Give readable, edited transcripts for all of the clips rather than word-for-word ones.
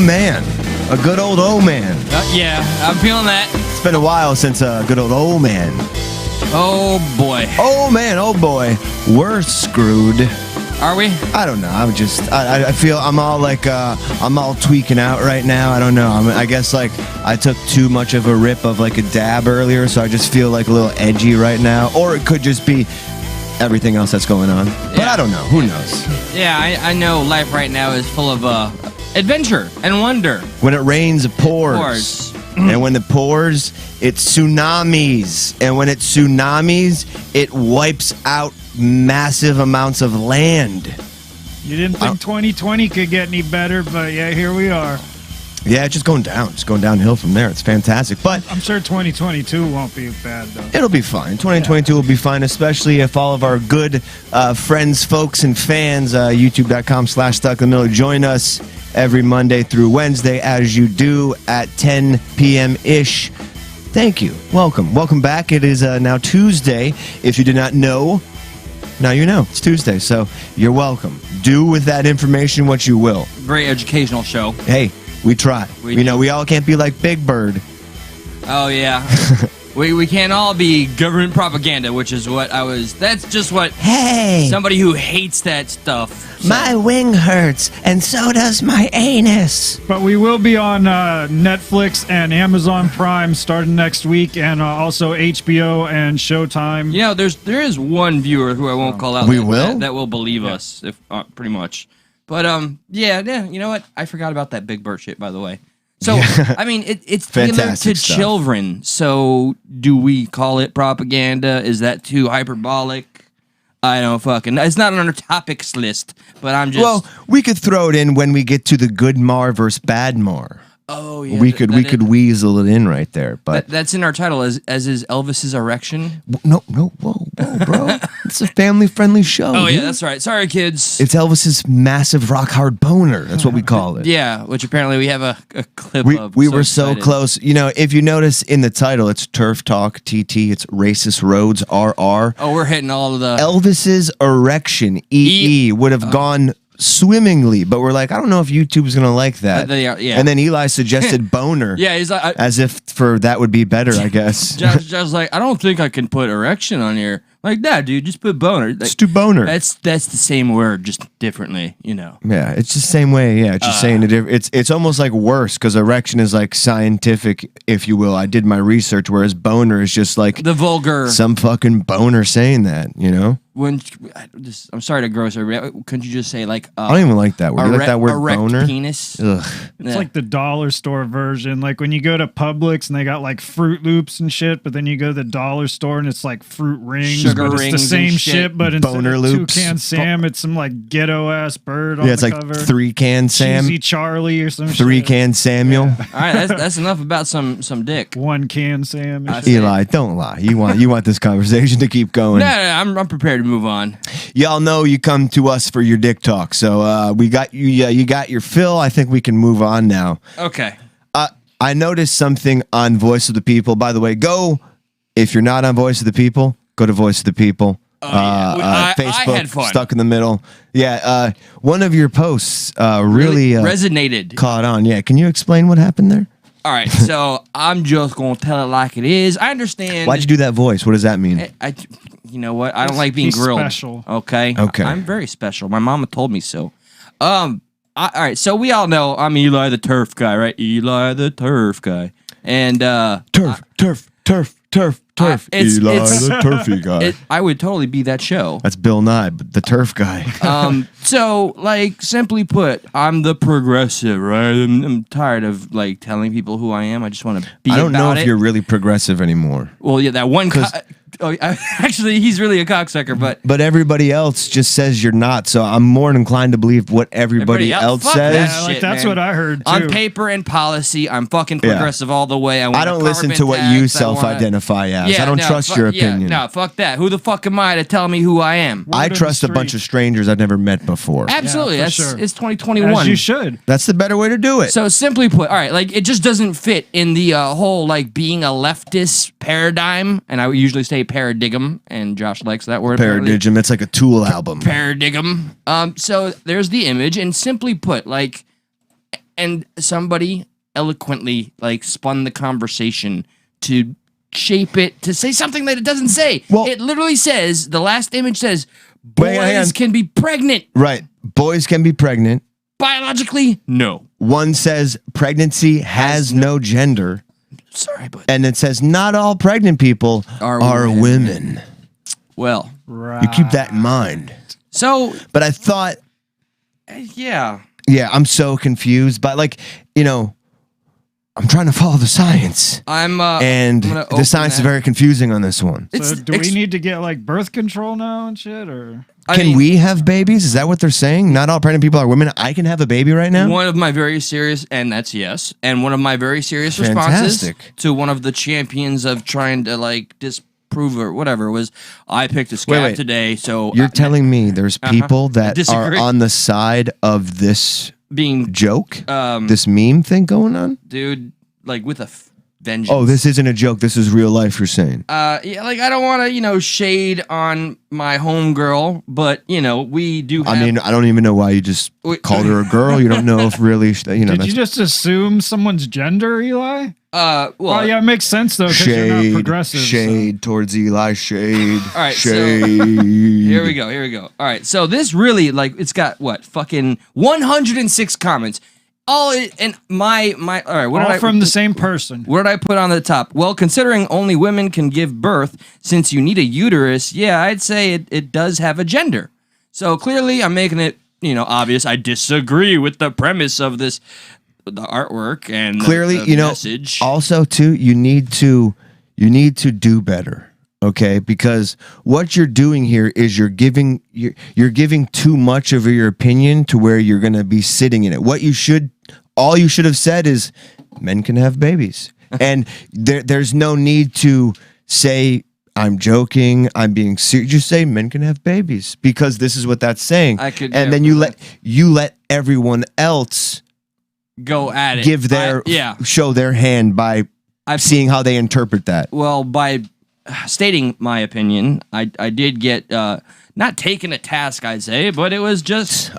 man. A good old man. Yeah, I'm feeling that. It's been a while since a good old man. Oh, boy. Oh, man. Oh, boy. We're screwed. Are we? I don't know. I feel I'm all like, I'm all tweaking out right now. I don't know. I guess like I took too much of a rip of like a dab earlier, so I just feel like a little edgy right now. Or it could just be everything else that's going on. But I don't know. Who knows? Yeah, I know life right now is full of adventure and wonder. When it rains, it pours. And when it pours, it tsunamis. And when it tsunamis, it wipes out massive amounts of land. You didn't think 2020 could get any better, but yeah, here we are. Yeah, it's just going down. Just going downhill from there. It's fantastic. But I'm sure 2022 won't be bad, though. It'll be fine. 2022 will be fine, especially if all of our good friends, folks, and fans, youtube.com/stuckinthemiddle, join us every Monday through Wednesday, as you do, at 10 p.m.-ish. Thank you. Welcome. Welcome back. It is now Tuesday. If you did not know, now you know. It's Tuesday, so you're welcome. Do with that information what you will. Great educational show. Hey, we try. We know we all can't be like Big Bird. Oh, yeah. we can't all be government propaganda, which is what that's just what somebody who hates that stuff. So. My wing hurts, and so does my anus. But we will be on Netflix and Amazon Prime starting next week, and also HBO and Showtime. You know, there is one viewer who I won't call out. That will believe us, if pretty much. But yeah, you know what? I forgot about that Big Bird shit, by the way. So I mean, it's tailored to children. So do we call it propaganda? Is that too hyperbolic? I don't fucking. It's not on our topics list, but I'm just. Well, we could throw it in when we get to the good Mar versus bad Mar. Oh yeah, we could weasel it in right there, but that's in our title as is Elvis's erection. No, whoa, bro, it's a family-friendly show. Oh yeah, that's right. Sorry, kids. It's Elvis's massive rock hard boner. That's what we call it. Yeah, which apparently we have a clip of. We were so close. You know, if you notice in the title, it's TERF Talk TT. It's Racist Roads RR. Oh, we're hitting all of the Elvis's erection EE would have gone swimmingly, but we're like, I don't know if YouTube's gonna like that. And then Eli suggested boner. Yeah, he's like, as if for that would be better, I guess. Josh was like, I don't think I can put erection on here. Like, nah, dude, just put boner. Like, just do boner. That's the same word, just differently, you know. Yeah, it's the same way. Yeah, it's just saying it. It's almost like worse because erection is like scientific, if you will. I did my research, whereas boner is just like the vulgar. Some fucking boner saying that, you know. I'm sorry to gross everybody. Couldn't you just say like? I don't even like that word. You like that word, erect boner? Penis. Ugh. It's like the dollar store version. Like when you go to Publix and they got like Fruit Loops and shit, but then you go to the dollar store and it's like fruit rings, sugar but rings, it's the same shit. But instead boner of loops. Toucan Sam, it's some like ghetto ass bird on it's the like cover. 3-can Sam, Cheesy Charlie or some 3-can Samuel. Yeah. All right, that's enough about some dick. 1-can Sam. Eli, don't lie. You want this conversation to keep going. No, I'm prepared to move on. Y'all know you come to us for your dick talk, so we got you. You got your fill. I think we can move on now. Okay. I noticed something on Voice of the People. By the way, if you're not on Voice of the People, go to Voice of the People. Facebook, I had fun. Stuck in the Middle. Yeah, one of your posts really resonated. Caught on. Yeah, can you explain what happened there? All right, so I'm just gonna tell it like it is. I understand. Why'd you do that voice? What does that mean? You know what? I don't like being grilled. Special. Okay. Okay. I'm very special. My mama told me so. All right. So we all know I'm Eli the TERF guy, right? Eli the TERF guy. And TERF. Eli the turfy guy. I would totally be that show. That's Bill Nye, but the TERF guy. So like simply put, I'm the progressive, right? I'm tired of like telling people who I am. I just want to be. I don't know if it. you're really progressive anymore. Well, yeah, that one. Actually, he's really a cocksucker, but everybody else just says you're not. So I'm more inclined to believe what everybody else says. That's what I heard too. On paper and policy, I'm fucking progressive all the way. I don't listen to what you self-identify as. I don't trust your opinion. No, fuck that. Who the fuck am I to tell me who I am? I trust a bunch of strangers I've never met before. Absolutely, that's sure. It's 2021. As you should. That's the better way to do it. So simply put, all right, like it just doesn't fit in the whole like being a leftist paradigm, and I usually say paradigm, and Josh likes that word. Paradigm. It's like a Tool album. Paradigm. So there's the image, and simply put, like and somebody eloquently like spun the conversation to shape it to say something that it doesn't say. Well, it literally says, the last image says, boys can be pregnant. Right. Boys can be pregnant. Biologically, no. One says pregnancy has no gender. Sorry, but... And it says not all pregnant people are women. Well... Right. You keep that in mind. So... But I thought... Yeah. Yeah, I'm so confused. But, like, you know... I'm trying to follow the science. And the science is very confusing on this one. So do we need to get like birth control now and shit, or can we have babies? Is that what they're saying? Not all pregnant people are women. I can have a baby right now? One of my very serious, and that's yes, and one of my very serious responses to one of the champions of trying to like disprove or whatever was, I picked a scab today, so... You're telling me there's people that are on the side of this... being joke, this meme thing going on, dude, like with a vengeance. Oh, this isn't a joke. This is real life. You're saying, yeah, like I don't want to, shade on my homegirl, but we do. I mean, I don't even know why you just called her a girl. You don't know if really, Did you just assume someone's gender, Eli? Well, yeah, it makes sense though because you're not progressive. Shade towards Eli. Shade. All right, shade. So, here we go. All right, so this really it's got what fucking 106 comments. All right, all from the same person. What did I put on the top? Well, considering only women can give birth, since you need a uterus, yeah, I'd say it does have a gender. So clearly, I'm making it obvious. I disagree with the premise of this. The artwork and clearly, the message. Also, too, you need to do better, okay? Because what you're doing here is you're giving too much of your opinion to where you're going to be sitting in it. All you should have said is men can have babies, and there's no need to say I'm joking, I'm being serious. Just say men can have babies because this is what that's saying. Then you let everyone else go at it. Give their show their hand by seeing how they interpret that. Well, by stating my opinion, I did get not taken to task, I'd say, but it was just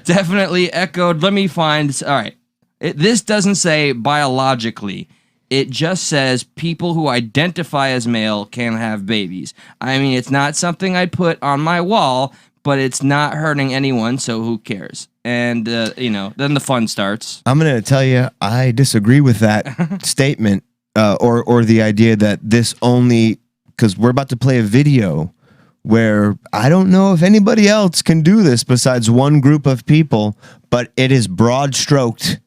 definitely echoed. Let me find. All right, this doesn't say biologically. It just says people who identify as male can have babies. I mean, it's not something I'd put on my wall, but it's not hurting anyone, so who cares? And, then the fun starts. I'm going to tell you, I disagree with that statement or the idea that this only... Because we're about to play a video where I don't know if anybody else can do this besides one group of people, but it is broad-stroked.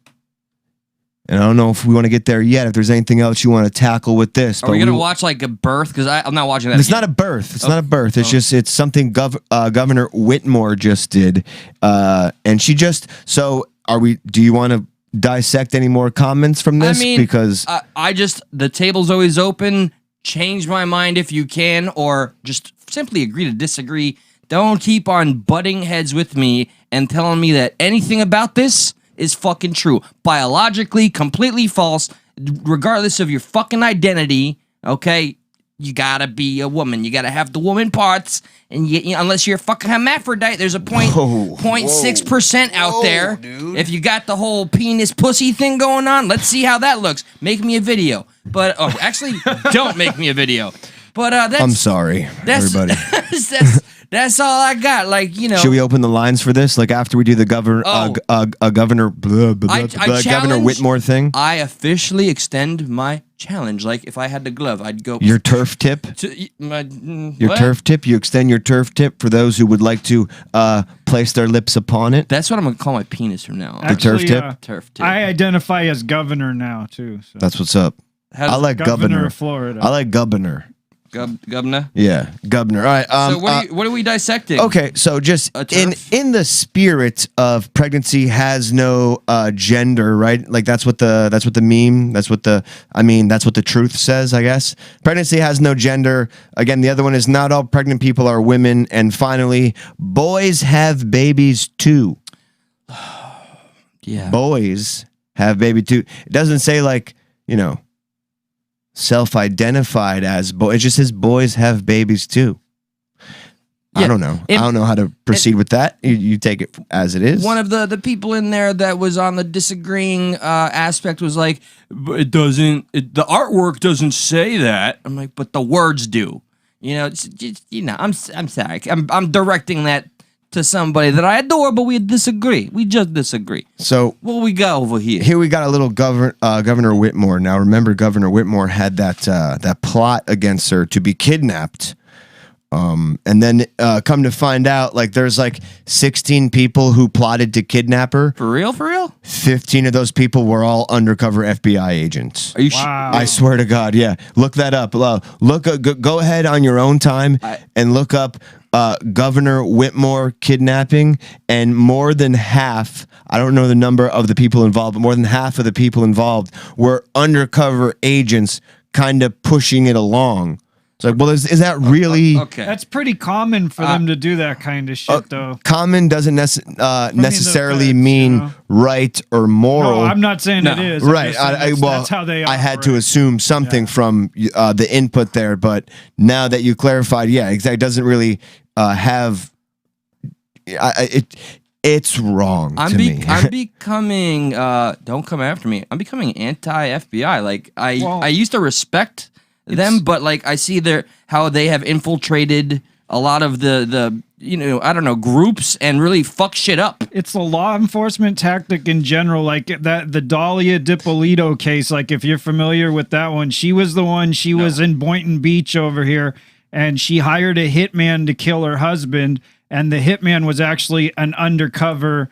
And I don't know if we want to get there yet, if there's anything else you want to tackle with this. Are we going to watch like a birth? Because I'm not watching that. It's not a birth. It's not a birth. It's something Governor Whitmore just did. And she just... So do you want to dissect any more comments from this? I mean, because the table's always open. Change my mind if you can, or just simply agree to disagree. Don't keep on butting heads with me and telling me that anything about this is fucking true. Biologically, completely false, regardless of your fucking identity, okay? You gotta be a woman. You gotta have the woman parts, and unless you're a fucking hermaphrodite, there's a 0.6% out there. Dude. If you got the whole penis pussy thing going on, let's see how that looks. Make me a video. But, actually, don't make me a video. But, I'm sorry, everybody. That's all I got. Like, Should we open the lines for this? Like after we do the Governor Whitmore thing? I officially extend my challenge. Like if I had the glove, I'd go. Your TERF tip? TERF tip? You extend your TERF tip for those who would like to place their lips upon it? That's what I'm going to call my penis from now on. Actually, the TERF tip? TERF tip. I identify as governor now, too. So. That's what's up. I like governor of Florida. I like governor. Governor? Yeah, governor. All right. So what are we dissecting? Okay, so just in the spirit of pregnancy has no gender, right? Like that's what the meme, that's what the truth says, I guess. Pregnancy has no gender. Again, the other one is not all pregnant people are women. And finally, boys have babies too. Yeah. Boys have baby too. It doesn't say like, self-identified as boy. It just says boys have babies too. I don't know. I don't know how to proceed with that. You take it as it is. One of the people in there that was on the disagreeing aspect was like, the artwork doesn't say that. I'm like, but the words do. You know, it's just, I'm sorry. I'm directing that to somebody that I adore, but we disagree. We just disagree. So what we got over here? Here we got a little Governor Whitmore. Now remember, Governor Whitmore had that plot against her to be kidnapped. And then come to find out, like there's like 16 people who plotted to kidnap her. For real? 15 of those people were all undercover FBI agents. Are you wow. I swear to God, yeah. Look that up. Go ahead on your own time and look up Governor Whitmore kidnapping, and more than half, I don't know the number of the people involved, but more than half of the people involved were undercover agents kind of pushing it along. It's like, well, is that really... Okay. That's pretty common for them to do that kind of shit, though. Common doesn't necessarily mean right or moral. No, I'm not saying it is. Right. That's how they operate. I had to assume something from the input there, but now that you clarified, yeah, exactly, it doesn't really have... It's wrong to me. I'm becoming... don't come after me. I'm becoming anti-FBI. Like, I used to respect... them, but like I see how they have infiltrated a lot of the I don't know, groups and really fuck shit up. It's a law enforcement tactic in general, like the Dahlia Dippolito case. Like if you're familiar with that one, she was in Boynton Beach over here, and she hired a hitman to kill her husband, and the hitman was actually an undercover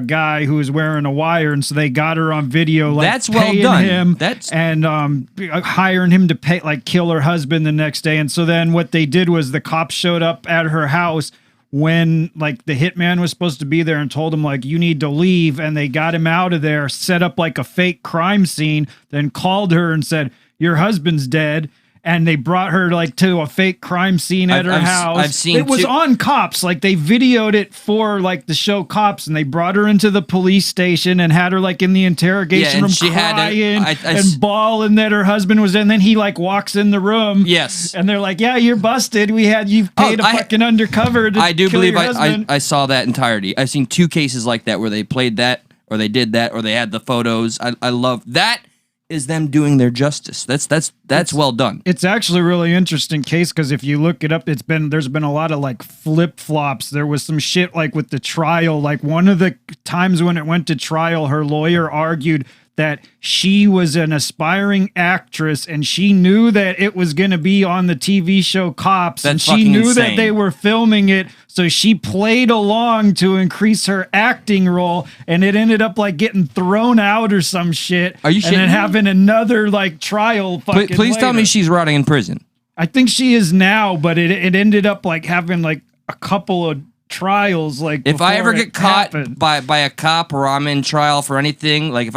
guy who was wearing a wire, and so they got her on video, like that's well done. Him and hiring him to kill her husband the next day. And so then what they did was the cops showed up at her house when like the hitman was supposed to be there and told him like, you need to leave, and they got him out of there, set up like a fake crime scene, then called her and said, your husband's dead. And they brought her like to a fake crime scene at her house. I've seen it was on Cops. Like they videoed it for like the show Cops, and they brought her into the police station and had her like in the interrogation room crying and bawling that her husband was in. And then he like walks in the room. Yes. And they're like, yeah, you're busted. You've paid a fucking undercover to I do kill believe your husband. I saw that entirety. I've seen 2 cases like that where they played that, or they did that, or they had the photos. I love that. Is them doing their justice. That's well done. It's actually a really interesting case because if you look it up, there's been a lot of like flip flops. There was some shit like with the trial. Like one of the times when it went to trial, her lawyer argued that she was an aspiring actress and she knew that it was going to be on the TV show Cops, and she knew that they were filming it, so she played along to increase her acting role, and it ended up like getting thrown out or some shit. Are you shitting me? And then having another like trial Please tell me she's rotting in prison. I think she is now, but it ended up like having like a couple of trials. Like if I ever get caught by a cop, or I'm in trial for anything, like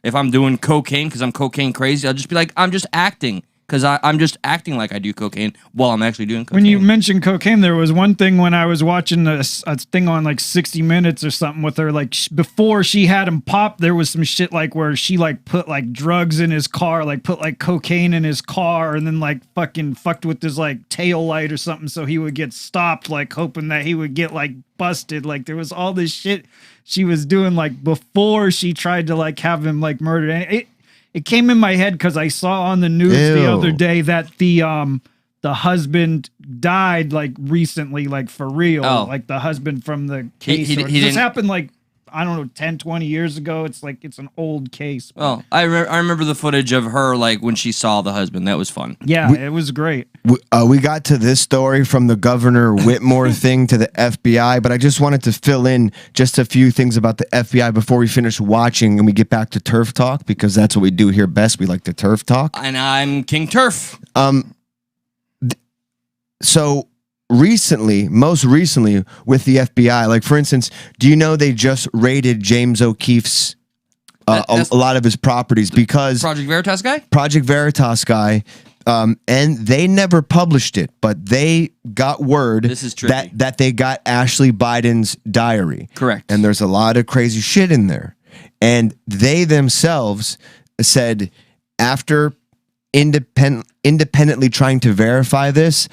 if I'm doing cocaine because I'm cocaine crazy, I'll just be like, I'm just acting, because I'm just acting like I do cocaine while I'm actually doing cocaine. When you mentioned cocaine, there was one thing when I was watching a thing on like 60 Minutes or something with her, like before she had him pop, there was some shit like where she like put like drugs in his car, like put like cocaine in his car, and then like fucking fucked with his like tail light or something so he would get stopped, like hoping that he would get like busted. Like there was all this shit she was doing like before she tried to like have him like murdered. And it came in my head because I saw on the news the other day that the husband died like recently, like for real, like the husband from the case. This happened like, I don't know, 10, 20 years ago. It's like, it's an old case. Well, I remember the footage of her like when she saw the husband. That was fun. Yeah, it was great. We got to this story from the Governor Whitmore thing to the FBI, but I just wanted to fill in just a few things about the FBI before we finish watching and we get back to TERF talk, because that's what we do here best. We like to TERF talk. And I'm King TERF. So most recently with the FBI, like for instance, do you know they just raided James O'Keefe's a lot of his properties because Project Veritas guy, and they never published it, but they got word that they got Ashley Biden's diary. Correct. And there's a lot of crazy shit in there. And they themselves said, after independently trying to verify this,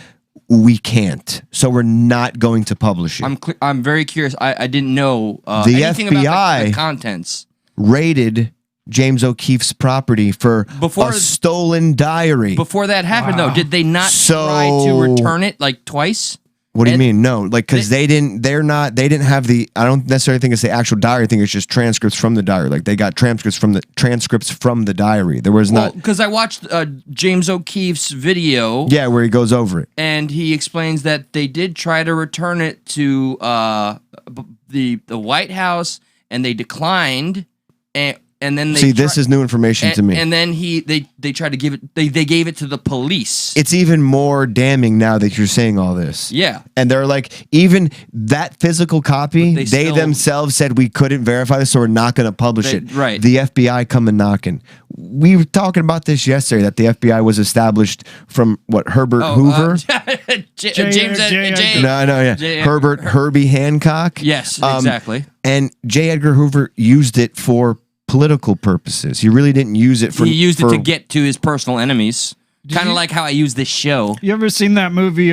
we can't, so we're not going to publish it. I'm very curious. I didn't know the anything FBI about the contents. Raided James O'Keefe's property for a stolen diary. Before that happened, though, did they not try to return it like twice? What do you mean? No, like because they didn't have the. I don't necessarily think it's the actual diary. I think it's just transcripts from the diary. Like they got transcripts from the diary. There was not, because I watched James O'Keefe's video. Yeah, where he goes over it, and he explains that they did try to return it to the White House, and they declined. And then they this is new information to me. And then they tried to give it. They gave it to the police. It's even more damning now that you're saying all this. Yeah, and they're like, even that physical copy, they themselves said we couldn't verify this, so we're not going to publish it. Right. The FBI coming knocking. We were talking about this yesterday, that the FBI was established from Herbert Hoover. Herbert Herbie Hancock. Yes, exactly. And J. Edgar Hoover used it for political purposes. He really didn't use it for. He used it to get to his personal enemies. Kind of like how I use this show. You ever seen that movie,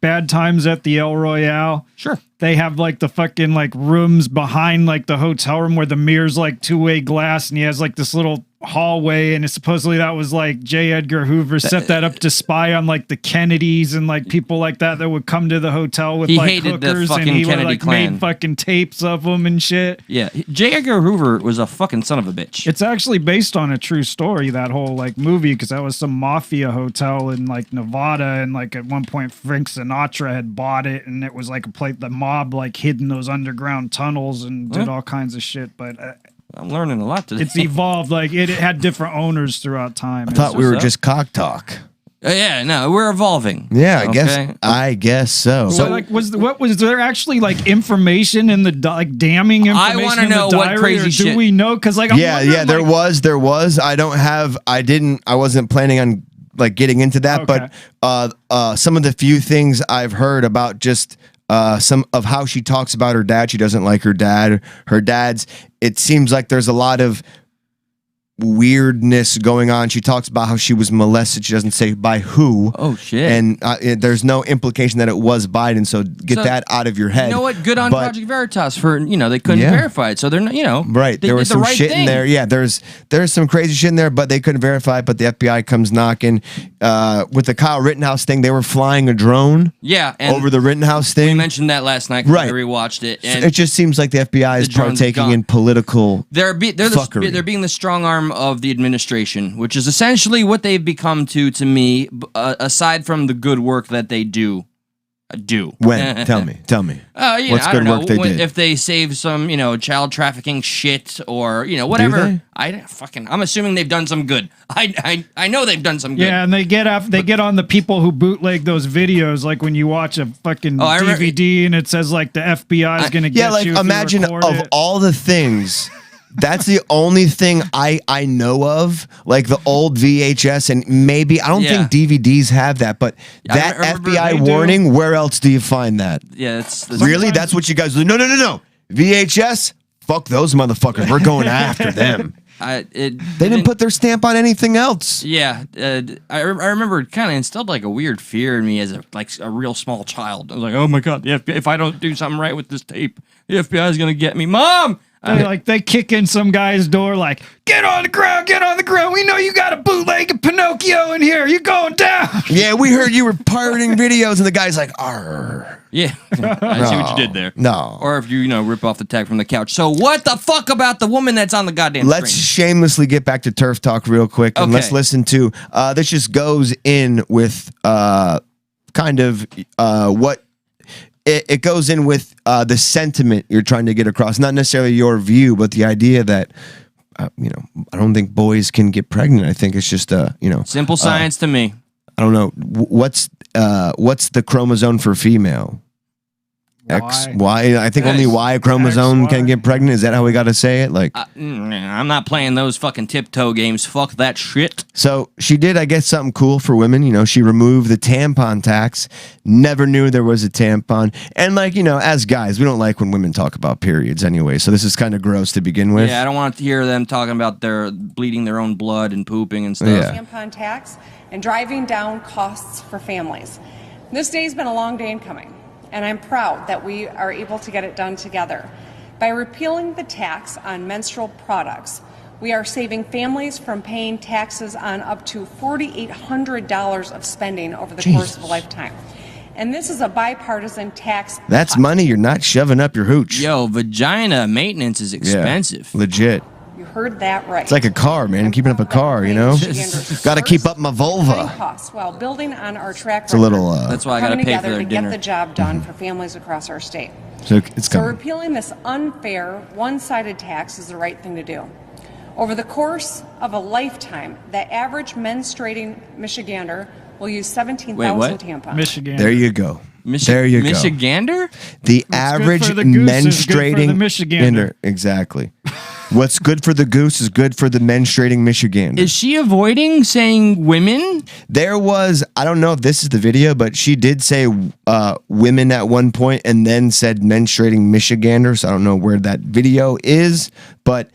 Bad Times at the El Royale? Sure. They have like the fucking like rooms behind like the hotel room where the mirror's like two-way glass, and he has like this little hallway, and supposedly that was like J. Edgar Hoover set that up to spy on like the Kennedys and like people like that would come to the hotel with like hookers, and he would like made fucking tapes of them and shit. Yeah, J. Edgar Hoover was a fucking son of a bitch. It's actually based on a true story, that whole like movie, because that was some mafia hotel in like Nevada, and like at one point Frank Sinatra had bought it, and it was like a place the mob like hid in those underground tunnels and did all kinds of shit, but. I'm learning a lot today. It's evolved. Like it had different owners throughout time. I thought we were just cock talk. Yeah, no, we're evolving. Yeah, I guess so. So, like, was there actually like information in the damning information? I want to know what crazy shit. Do we know? Because like, there was. I wasn't planning on like getting into that, but some of the few things I've heard about just. Some of how she talks about her dad. She doesn't like her dad. Her dad's. It seems like there's a lot of weirdness going on. She talks about how she was molested. She doesn't say by who. Oh shit! And there's no implication that it was Biden. So get that out of your head. You know what? Good on Project Veritas for they couldn't verify it. So they're not right. There was some shit in there. Yeah, there's some crazy shit in there, but they couldn't verify it. But the FBI comes knocking. With the Kyle Rittenhouse thing, they were flying a drone. Yeah, over the Rittenhouse thing. We mentioned that last night. Right, I rewatched it. And it just seems like the FBI is partaking in political. They're being the strong arm of the administration, which is essentially what they've become to me, aside from the good work that they do. When? Tell me. What's good work they did? If they save some, child trafficking shit or, whatever. I'm assuming they've done some good. I know they've done some good. Yeah, and they get on the people who bootleg those videos, like when you watch a fucking DVD and it says like the FBI is going to get you. Yeah, like imagine of all the things. That's the only thing I know of, like the old VHS, and maybe I don't think DVDs have that, but that FBI warning. Where else do you find that? Yeah, that's really that's what you guys do. No. VHS, fuck those motherfuckers. We're going after them. They didn't put their stamp on anything else. Yeah, I remember it kind of instilled like a weird fear in me as a real small child. I was like, oh my god, the FBI, if I don't do something right with this tape, the FBI is gonna get me, Mom. They kick in some guy's door like, get on the ground, we know you got a bootleg Pinocchio in here, you're going down. Yeah, we heard you were pirating videos, and the guy's like, arr. Yeah, I see what you did there. No. Or if you rip off the tag from the couch. So what the fuck about the woman that's on the goddamn Let's screen? Shamelessly get back to TERF talk real quick, and let's listen to, this just goes in with kind of what, it goes in with the sentiment you're trying to get across, not necessarily your view, but the idea that I don't think boys can get pregnant. I think it's just simple science to me. I don't know what's the chromosome for female. X, Y. I think only Y chromosome can get pregnant. Is that how we got to say it? Like, I'm not playing those fucking tiptoe games. Fuck that shit. So she did, I guess, something cool for women. She removed the tampon tax. Never knew there was a tampon. And as guys, we don't like when women talk about periods anyway. So this is kind of gross to begin with. Yeah, I don't want to hear them talking about their bleeding their own blood and pooping and stuff. Tampon tax and driving down costs for families. This day's been a long day in coming, and I'm proud that we are able to get it done together. By repealing the tax on menstrual products, we are saving families from paying taxes on up to $4,800 of spending over the course of a lifetime. And this is a bipartisan tax. That's money you're not shoving up your hooch. Yo, vagina maintenance is expensive. Yeah, legit. You heard that right. It's like a car, man. Keeping up a car, you know? Got to keep up my vulva. Costs while building on our track record. It's a little. That's why I got to pay for their to dinner. Get the job done for families across our state. So it's coming. So repealing this unfair, one-sided tax is the right thing to do. Over the course of a lifetime, the average menstruating Michigander will use 17,000 tampons. Michigan. There you go. There you go. Michigander? The average menstruating Michigander. Exactly. What's good for the goose is good for the menstruating Michigander. Is she avoiding saying women? There was, I don't know if this is the video, but she did say women at one point and then said menstruating Michigander. So I don't know where that video is, but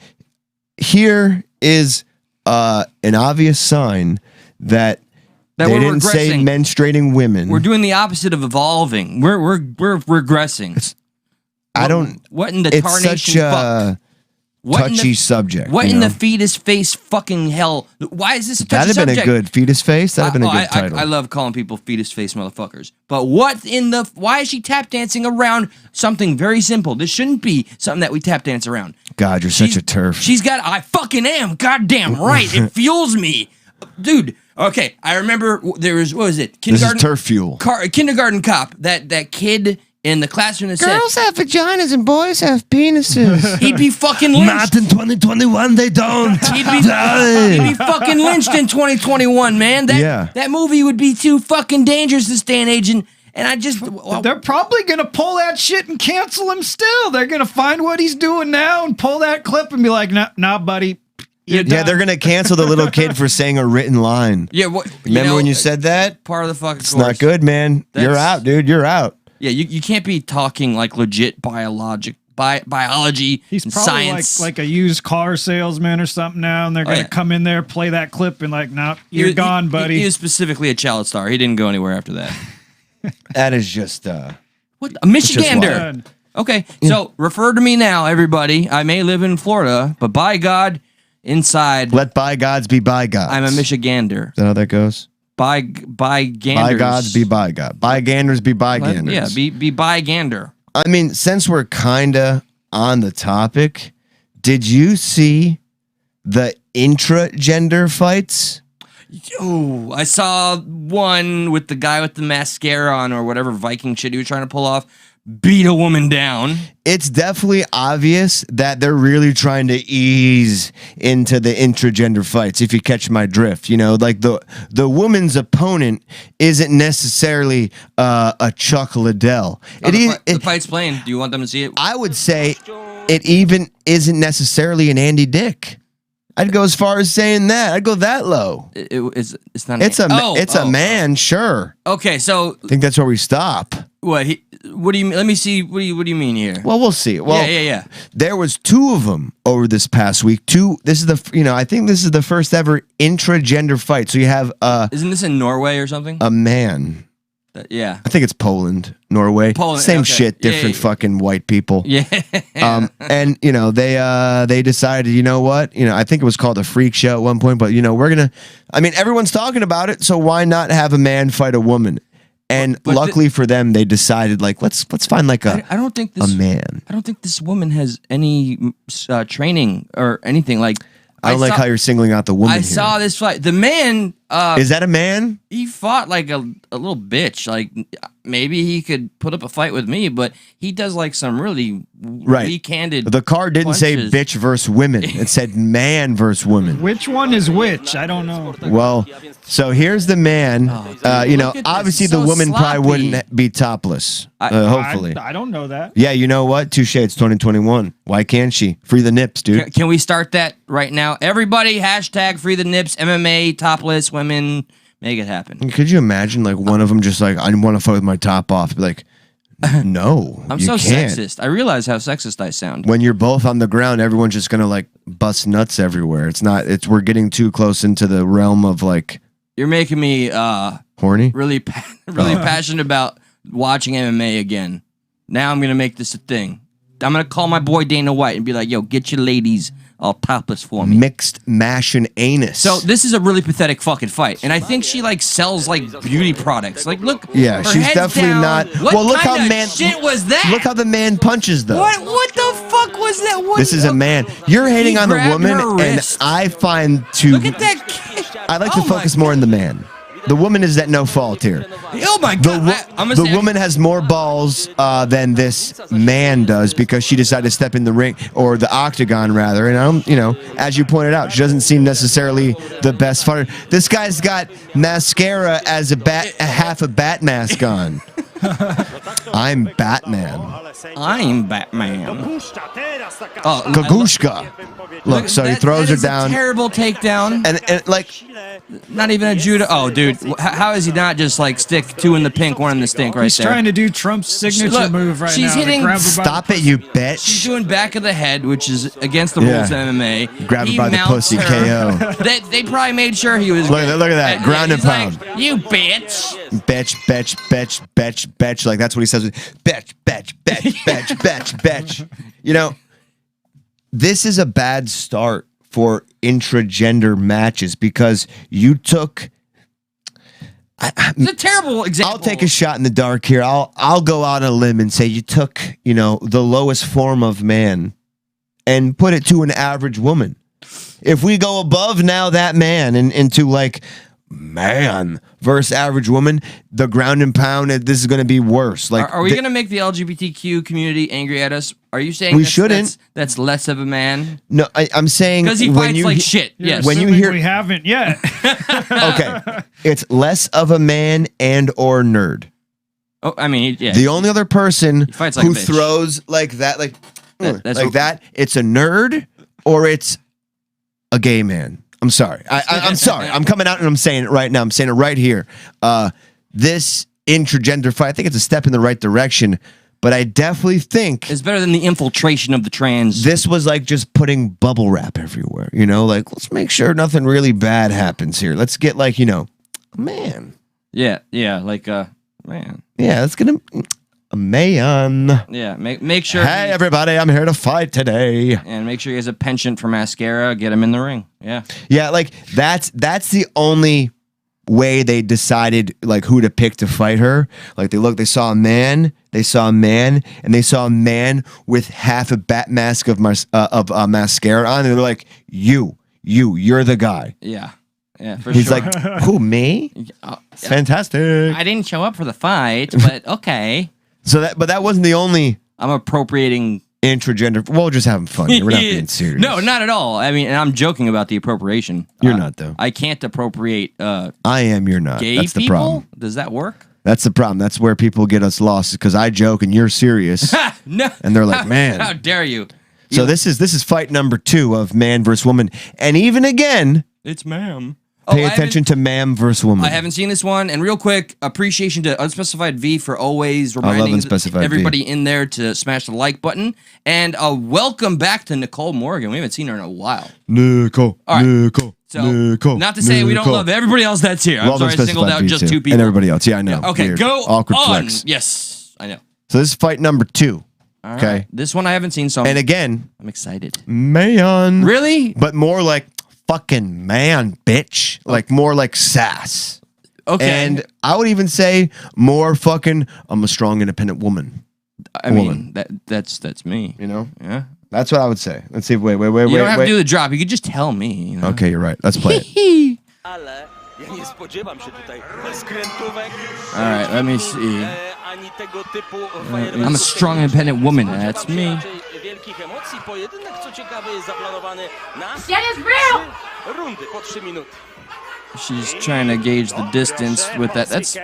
here is an obvious sign that they didn't say menstruating women. We're doing the opposite of evolving. We're regressing. What in the tarnation fuck? Touchy subject. What in the fetus face fucking hell? Why is this a touchy subject? That'd have been a good fetus face. That'd have been a good title. I love calling people fetus face motherfuckers. But why is she tap dancing around something very simple? This shouldn't be something that we tap dance around. God, you're such a TERF. I fucking am. Goddamn right. It fuels me. Dude, okay. I remember there was, what was it? This is TERF fuel. Kindergarten cop. That kid in the classroom that girls said, have vaginas and boys have penises. He'd be fucking lynched. Not in 2021, they don't. He'd be fucking lynched in 2021, man. That movie would be too fucking dangerous this day and age. And I just... They're probably going to pull that shit and cancel him still. They're going to find what he's doing now and pull that clip and be like, nah buddy. Yeah, they're going to cancel the little kid for saying a written line. Yeah, remember when you said that? Part of the fucking It's not good, man. You're out, dude. You're out. Yeah, you can't be talking like legit biology He's and probably science. like a used car salesman or something now, and they're going to come in there, play that clip, and like, nah, you're gone, buddy. He was specifically a child star. He didn't go anywhere after that. That is just... what? A Michigander. Okay, so refer to me now, everybody. I may live in Florida, but by God, inside... Let bygods be bygods. I'm a Michigander. Is that how that goes? Byganders. Bygods be bygods. Byganders be byganders. Yeah, be bygander. I mean, since we're kind of on the topic, did you see the intra-gender fights? Oh, I saw one with the guy with the mascara on or whatever Viking shit he was trying to pull off. Beat a woman down. It's definitely obvious that they're really trying to ease into the intragender fights, if you catch my drift. You know, like the woman's opponent isn't necessarily a Chuck Liddell. The fight's playing. Do you want them to see it? I would say it even isn't necessarily an Andy Dick. I'd go as far as saying that. I'd go that low. It's not. It's a man, sure. Okay, so I think that's where we stop. What do you mean? Let me see. What do you mean here? Well, we'll see. Well, yeah. There was two of them over this past week. This is I think this is the first ever intra-gender fight. So you have Isn't this in Norway or something? A man. Yeah. I think it's Poland, Norway. Same shit, different fucking white people. Yeah. And they decided, you know what? I think it was called a freak show at one point, but everyone's talking about it, so why not have a man fight a woman? And luckily for them, they decided, like, let's find like a man. I don't think this woman has any training or anything. Like, I don't like how you're singling out the woman. I saw this fight. The man. Is that a man? He fought like a little bitch. Like, maybe he could put up a fight with me, but he does like some really weak-handed. The card didn't say bitch versus women. It said man versus woman. Which one is which? I don't know. Well, so here's the man. Obviously the woman probably wouldn't be topless. Hopefully. I don't know that. Yeah, you know what? Touche, it's 2021. Why can't she? Free the nips, dude. Can we start that right now? Everybody, hashtag free the nips, MMA, topless women. Make it happen. Could you imagine, like, one of them just like, I want to fight with my top off? Be like, no, I'm so sexist. I realize how sexist I sound. When you're both on the ground, everyone's just gonna like bust nuts everywhere. We're getting too close into the realm of like You're making me horny. Really passionate about watching MMA again. Now I'm gonna make this a thing. I'm gonna call my boy Dana White and be like, "Yo, get your ladies all topless for me." Mixed mash and anus. So this is a really pathetic fucking fight, and I think she like sells like beauty products. Like, look, yeah, she's definitely down. not. What well, look kind how of man. shit was that? Look how the man punches though. What the fuck was that? This is a man. You're hating on the woman, and I find to. Look at that kid. I like to focus more on the man. The woman is at no fault here. Oh my god! The woman has more balls than this man does because she decided to step in the ring or the octagon rather. And as you pointed out, she doesn't seem necessarily the best fighter. This guy's got mascara as a half a bat mask on. I'm Batman. I'm Batman. Oh, Gagushka. Look, so he throws her down. A terrible takedown. And like, not even a judo. Oh, dude, how is he not just like stick 2 in the pink, 1 in the stink right there? He's trying to do Trump's signature move right now. She's hitting. Stop it, you bitch. She's doing back of the head, which is against the rules of MMA. Grab her by the pussy, KO. They probably made sure he was. Look at that, ground and pound. Like, you bitch. Bitch. Like that's what he says. Bitch. This is a bad start for intragender matches because you took. It's a terrible example. I'll take a shot in the dark here. I'll go out on a limb and say you took the lowest form of man and put it to an average woman. If we go above now that man and into like man versus average woman, the ground and pound, this is going to be worse. Like, are we going to make the LGBTQ community angry at us? Are you saying we shouldn't? That's less of a man? No, I'm saying because he fights like shit. Yes. When you hear we haven't yet. Okay, it's less of a man and or nerd. Oh, I mean, yeah. The only other person like who throws like that, that, it's a nerd or it's a gay man. I'm sorry. I'm sorry. I'm coming out and I'm saying it right now. I'm saying it right here. This intragender fight, I think it's a step in the right direction, but I definitely think it's better than the infiltration of the trans. This was like just putting bubble wrap everywhere. Like, let's make sure nothing really bad happens here. Let's get like, a man. Yeah, like man. Yeah, let's get a man. Yeah, make sure. Hey, everybody, I'm here to fight today. And make sure he has a penchant for mascara. Get him in the ring. Yeah. Yeah, like that's the only way they decided like who to pick to fight her. Like they saw a man, and they saw a man with half a bat mask of mascara on, and they're like, you're the guy. Yeah, for He's sure. like, who, me? Fantastic. I didn't show up for the fight, but okay. But that wasn't the only. I'm appropriating intragender. Well, we're just having fun here. We're not being serious. No, not at all. I mean, and I'm joking about the appropriation. You're not, though. I can't appropriate. I am. You're not. Gay That's the people? problem. Does that work? That's the problem. That's where people get us lost because I joke and you're serious. No. And they're like, man. How dare you? So this is fight number 2 of man versus woman. And even again, it's ma'am. Pay attention to ma'am versus woman. I haven't seen this one. And real quick, appreciation to Unspecified V for always reminding everybody in there to smash the like button. And welcome back to Nicole Morgan. We haven't seen her in a while. Nicole. All right. Nicole. So, Nicole. not to say we don't love everybody else that's here. I'm sorry I singled out just 2 people. And everybody else. Yeah, I know. Yeah, okay, weird. go Awkward on. flex. Yes, I know. So this is fight number 2. All okay. Right. This one I haven't seen, so and again, I'm excited. Man. Really? But more like fucking man, bitch. Like more like sass. Okay. And I would even say more fucking I'm a strong independent woman. I mean, that's me. Yeah. That's what I would say. Let's see. Wait. You don't have to do the drop. You could just tell me. Okay, you're right. Let's play it. All right, let me see. I'm a strong, independent woman. That's me. She's trying to gauge the distance with that. That's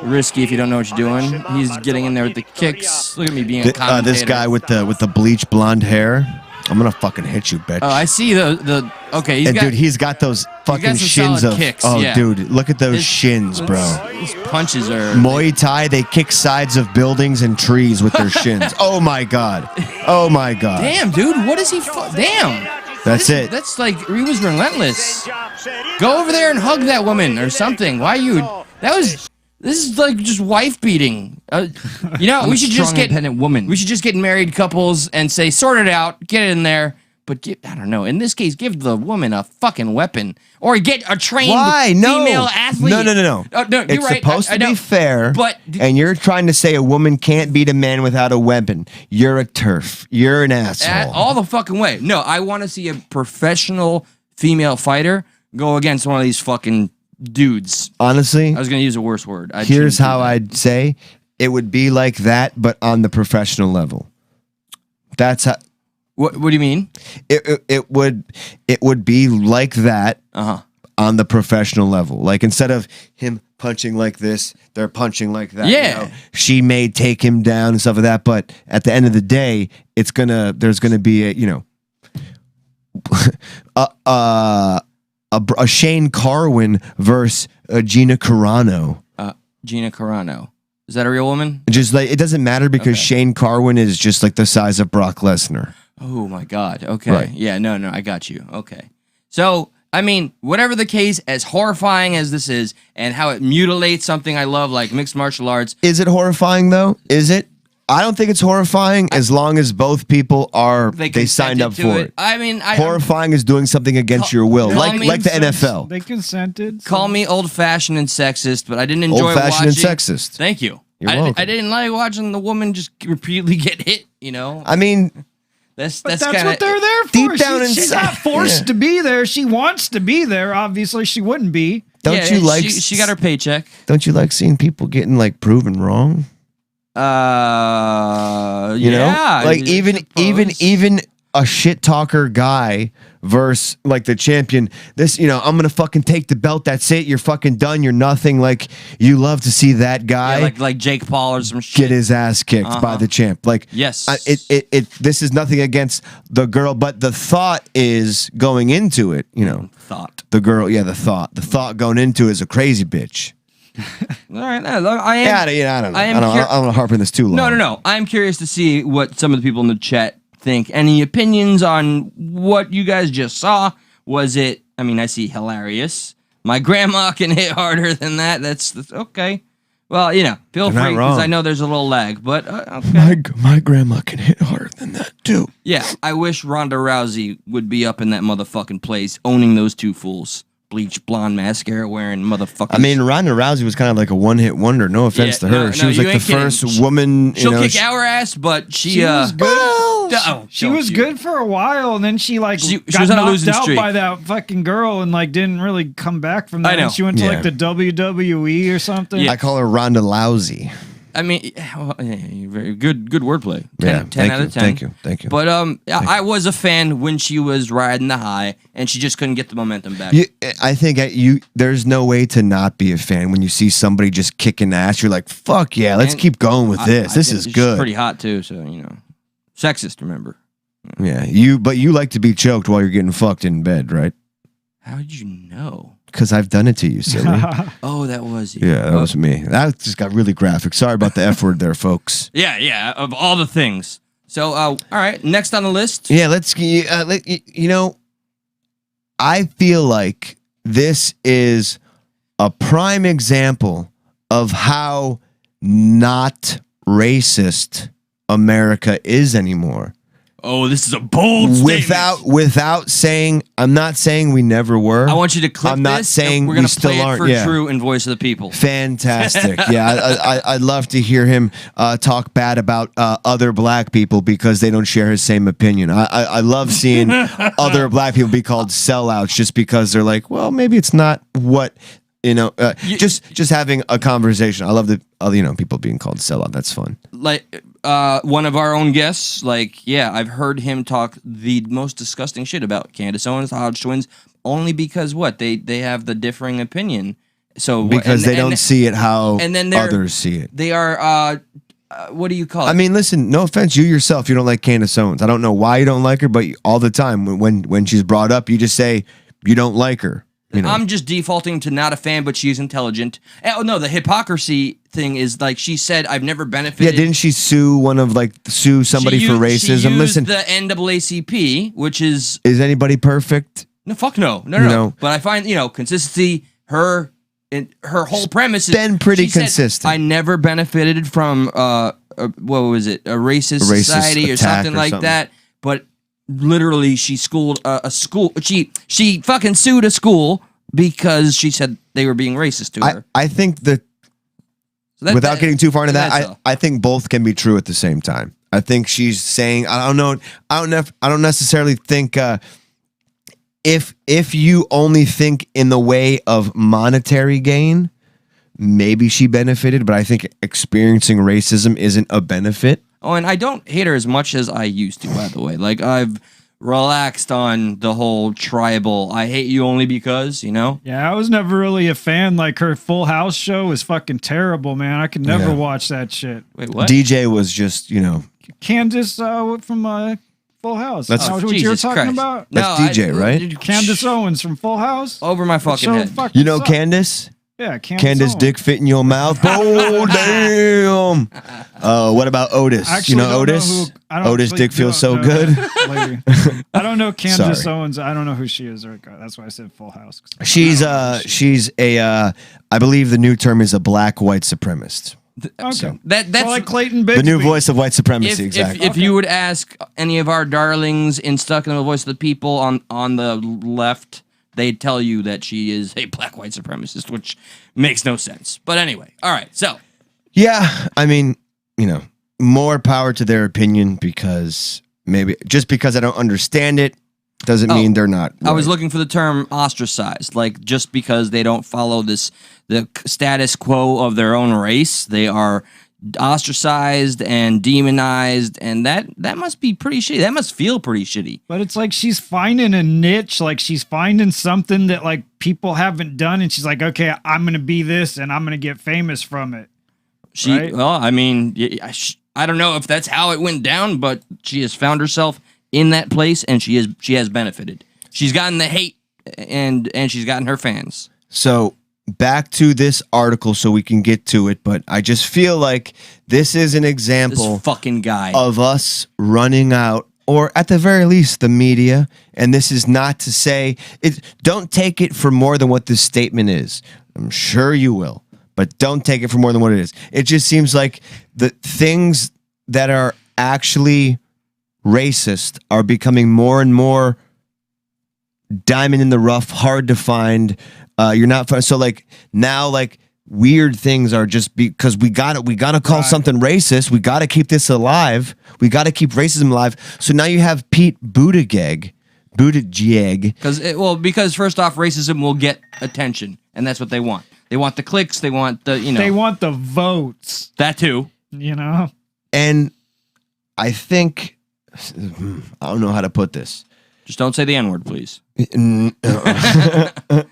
risky if you don't know what you're doing. He's getting in there with the kicks. Look at me being a commentator. This guy with the bleach blonde hair. I'm gonna fucking hit you, bitch. Oh, I see the okay. Dude, he's got those fucking shins of kicks. Oh, yeah. dude, look at those shins, bro. His punches are Muay Thai. They kick sides of buildings and trees with their shins. Oh my god. Oh my god. Damn, dude. What is he? Damn. That's it. That's like, he was relentless. Go over there and hug that woman or something. Why you? This is like just wife beating. You know, we should just get independent woman. We should just get married couples and say, sort it out, get it in there. But I don't know. In this case, give the woman a fucking weapon, or get a trained female athlete. No. No, It's you're right. supposed to be fair, but and you're trying to say a woman can't beat a man without a weapon. You're a TERF. You're an asshole. All the fucking way. No, I want to see a professional female fighter go against one of these fucking dudes. Honestly, I was going to use a worse word. Here's how I'd say it would be like that, but on the professional level. That's how. What do you mean? It would be like that on the professional level. Like, instead of him punching like this, they're punching like that. Yeah. You know? She may take him down and stuff like that, but at the end of the day, there's gonna be a Shane Carwin versus Gina Carano. Gina Carano. Is that a real woman? Just like, it doesn't matter because Shane Carwin is just like the size of Brock Lesnar. Oh my God. Okay. Right. Yeah. No. I got you. Okay. So, I mean, whatever the case, as horrifying as this is, and how it mutilates something I love, like mixed martial arts. Is it horrifying though? Is it? I don't think it's horrifying as long as both people they signed up for it. I mean, horrifying is doing something against your will, like the NFL. They consented. So. Call me old-fashioned and sexist, but I didn't enjoy old-fashioned watching. and sexist. Thank you. You're welcome. I didn't like watching the woman just repeatedly get hit. You know. I mean, that's kinda, what they're there for. Deep down she's not forced to be there. She wants to be there. Obviously, she wouldn't be. Don't you like? She got her paycheck. Don't you like seeing people getting like proven wrong? You know, like even a shit talker guy versus like the champion. This, I'm gonna fucking take the belt. That's it. You're fucking done. You're nothing. Like, you love to see that guy, like Jake Paul or some shit, get his ass kicked by the champ. Like, yes, this is nothing against the girl, but the thought is going into it. The girl, the thought going into it is a crazy bitch. All right, I don't know. I don't want to harp on this too long. No. I'm curious to see what some of the people in the chat think. Any opinions on what you guys just saw? Was it? I mean, I see hilarious. My grandma can hit harder than that. That's okay. Well, feel free, because I know there's a little lag, but okay. My grandma can hit harder than that too. Yeah, I wish Ronda Rousey would be up in that motherfucking place, owning those two fools. Bleach blonde mascara wearing motherfuckers. I mean, Ronda Rousey was kind of like a one-hit wonder. No offense to her. She was like the first woman. She'll kick our ass, but she was good. She was good for a while, and then she got was on a knocked losing out streak by that fucking girl, and didn't really come back from that. I know. And she went to like the WWE or something. Yeah. I call her Ronda Lousy. I mean, very good wordplay. 10 out of 10. Thank you. But I was a fan when she was riding the high, and she just couldn't get the momentum back. I think there's no way to not be a fan when you see somebody just kicking ass. You're like, fuck yeah, let's keep going with this. This is good. She's pretty hot too, so sexist. Remember? Yeah, but you like to be choked while you're getting fucked in bed, right? How did you know? Because I've done it to you, silly. Oh, that was you. Yeah, that was me. That just got really graphic. Sorry about the F word there, folks. Yeah, of all the things. So, all right, next on the list. Yeah, I feel like this is a prime example of how not racist America is anymore. Oh, this is a bold statement. Without saying, I'm not saying we never were. I want you to clip I'm not this. saying we're going we to play still it aren't. for Yeah. True and Voice of the People. Fantastic. Yeah, I'd love to hear him talk bad about other black people because they don't share his same opinion. I love seeing other black people be called sellouts just because they're like, well, maybe it's not what. Just having a conversation. I love the people being called sellout. That's fun. Like one of our own guests, I've heard him talk the most disgusting shit about Candace Owens, the Hodge twins, only because they have the differing opinion. So because they don't see it how others see it. They are what do you call it? I mean, listen, no offense, you yourself, you don't like Candace Owens. I don't know why you don't like her, but all the time when she's brought up, you just say you don't like her. I'm just defaulting to not a fan, but she's intelligent. Oh no, the hypocrisy thing is like she said, I've never benefited. Yeah, didn't she sue somebody for racism? She used Listen, the NAACP, which is anybody perfect? No, fuck no. But I find consistency. Her whole premise is been pretty consistent. I never benefited from what was it, a racist society or something like that. But literally, she schooled a school. She fucking sued a school because she said they were being racist to her. I think that, without getting too far into that, I think both can be true at the same time. I think she's saying, I don't necessarily think if you only think in the way of monetary gain, maybe she benefited, but I think experiencing racism isn't a benefit. Oh, and I don't hate her as much as I used to, by the way. Like, I've relaxed on the whole tribal, I hate you only because, Yeah, I was never really a fan. Like, her Full House show is fucking terrible, man. I could never watch that shit. Wait, what? DJ was just, Candace from Full House. That's what you were talking about? That's DJ, right? Candace Owens from Full House? Over my fucking head. Candace? Yeah, Candace dick fit in your mouth. Oh, damn. What about Otis? Otis? Otis dick feels so good. I don't know Candace Owens. I don't know who she is. That's why I said Full House. She's I believe the new term is a black white supremacist. Okay. So, that's like Clayton Bigsby. The new voice of white supremacy, exactly. If you would ask any of our darlings in Stuck in the Voice of the People on the left, they'd tell you that she is a black white supremacist, which makes no sense. But anyway, all right, so. Yeah, I mean, more power to their opinion, because just because I don't understand it doesn't mean they're not right. I was looking for the term ostracized, like just because they don't follow the status quo of their own race, they are ostracized and demonized, and that must be pretty shitty. That must feel pretty shitty. But it's like she's finding a niche, like she's finding something that like people haven't done, and she's like, okay, I'm gonna be this, and I'm gonna get famous from it. Right? Well, I mean, I don't know if that's how it went down, but she has found herself in that place, and she has benefited. She's gotten the hate, and she's gotten her fans. So back to this article so we can get to it, but I just feel like this is an example this fucking guy of us running out, or at the very least the media, and this is not to say it, don't take it for more than what this statement is. I'm sure you will, but don't take it for more than what it is. It just seems like the things that are actually racist are becoming more and more diamond in the rough, hard to find. You're not so like now, like weird things are just because we gotta call something racist. We gotta keep this alive. We gotta keep racism alive. So now you have Pete Buttigieg. Because first off, racism will get attention, and that's what they want. They want the clicks. They want the They want the votes. That too. And I think I don't know how to put this. Just don't say the N-word, please.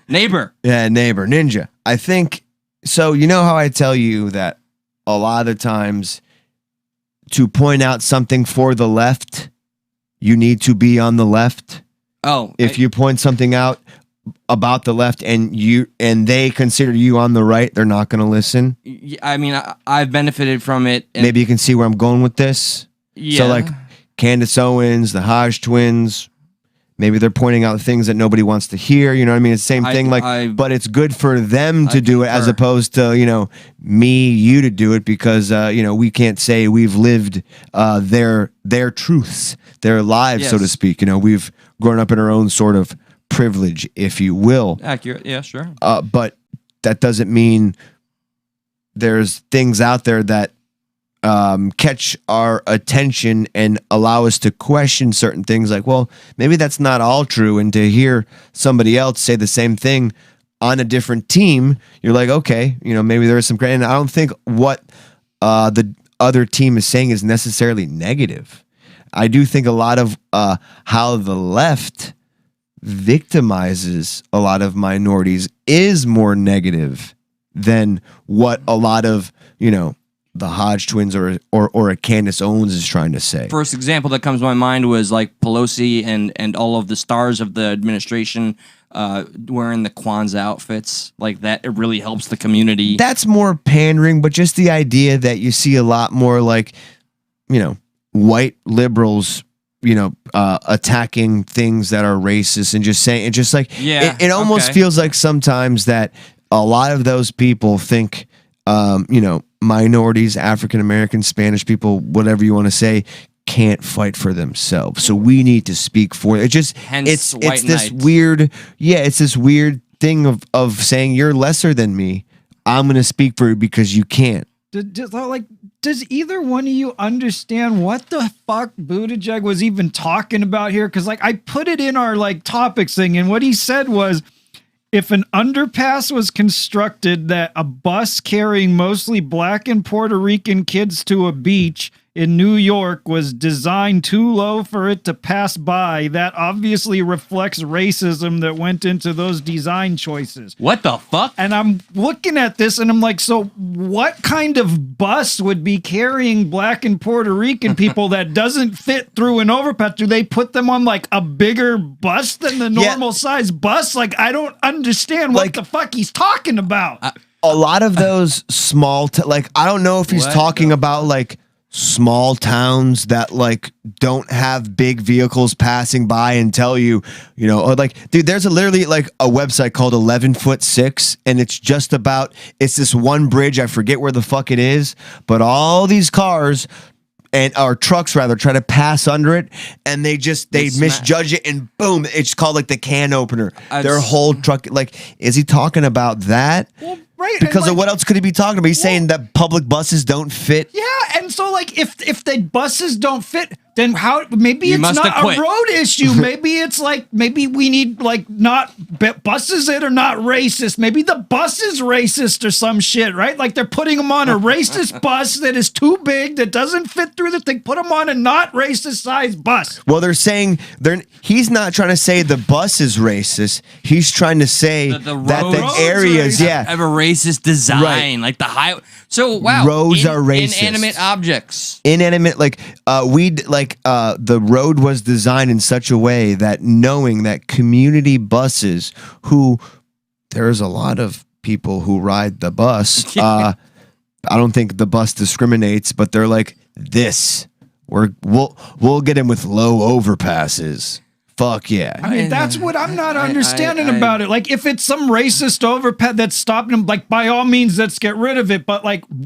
Neighbor. Yeah, neighbor. Ninja. I think, so you know how I tell you that a lot of times to point out something for the left, you need to be on the left? Oh. If you point something out about the left and they consider you on the right, they're not going to listen? I mean, I've benefited from it. Maybe you can see where I'm going with this? Yeah. So like Candace Owens, the Hodge twins, maybe they're pointing out things that nobody wants to hear. You know what I mean? It's the same thing. But it's good for them to do it as opposed to, you to do it because, we can't say we've lived their truths, their lives, so to speak. We've grown up in our own sort of privilege, if you will. Accurate. Yeah, sure. But that doesn't mean there's things out there that catch our attention and allow us to question certain things like, well, maybe that's not all true. And to hear somebody else say the same thing on a different team, you're like, okay, maybe there is some great. And I don't think what the other team is saying is necessarily negative. I do think a lot of how the left victimizes a lot of minorities is more negative than what a lot of, the Hodge twins or a Candace Owens is trying to say. First example that comes to my mind was like Pelosi and all of the stars of the administration wearing the Kwanzaa outfits like that. It really helps the community. That's more pandering, but just the idea that you see a lot more like, white liberals, attacking things that are racist and just saying, it almost feels like sometimes that a lot of those people think, minorities, African Americans, Spanish people, whatever you want to say, can't fight for themselves. So we need to speak for it. It's this weird, it's this weird thing of saying you're lesser than me. I'm going to speak for you because you can't. Does either one of you understand what the fuck Buttigieg was even talking about here? Because I put it in our topics thing, and what he said was, if an underpass was constructed that a bus carrying mostly black and Puerto Rican kids to a beach in New York was designed too low for it to pass by, that obviously reflects racism that went into those design choices. What the fuck? And I'm looking at this and I'm like, so what kind of bus would be carrying black and Puerto Rican people that doesn't fit through an overpass? Do they put them on a bigger bus than the normal size bus? I don't understand what the fuck he's talking about. A lot of those small, I don't know if he's talking about small towns that don't have big vehicles passing by and tell you, or dude, there's literally a website called 11'6", and it's just about, it's this one bridge, I forget where the fuck it is, but all these cars or trucks rather try to pass under it, and they misjudge it, and boom, it's called the can opener. Their whole truck, is he talking about that? Well, right. Because of what else could he be talking about? He's saying that public buses don't fit. Yeah, and so if the buses don't fit, then how? Maybe it's not a road issue. Maybe it's maybe we need not buses that are not racist. Maybe the bus is racist or some shit, right? They're putting them on a racist bus that is too big, that doesn't fit through the thing. Put them on a not racist size bus. Well, they're saying he's not trying to say the bus is racist. He's trying to say that the areas, have a racist design, like the highway. So wow, roads are racist. Inanimate objects. Inanimate, the road was designed in such a way that knowing that community buses, who there's a lot of people who ride the bus. I don't think the bus discriminates, but they're this. We'll get in with low overpasses. Fuck yeah. I mean, that's what I'm not understanding about it. If it's some racist overpass that's stopping them, by all means, let's get rid of it. But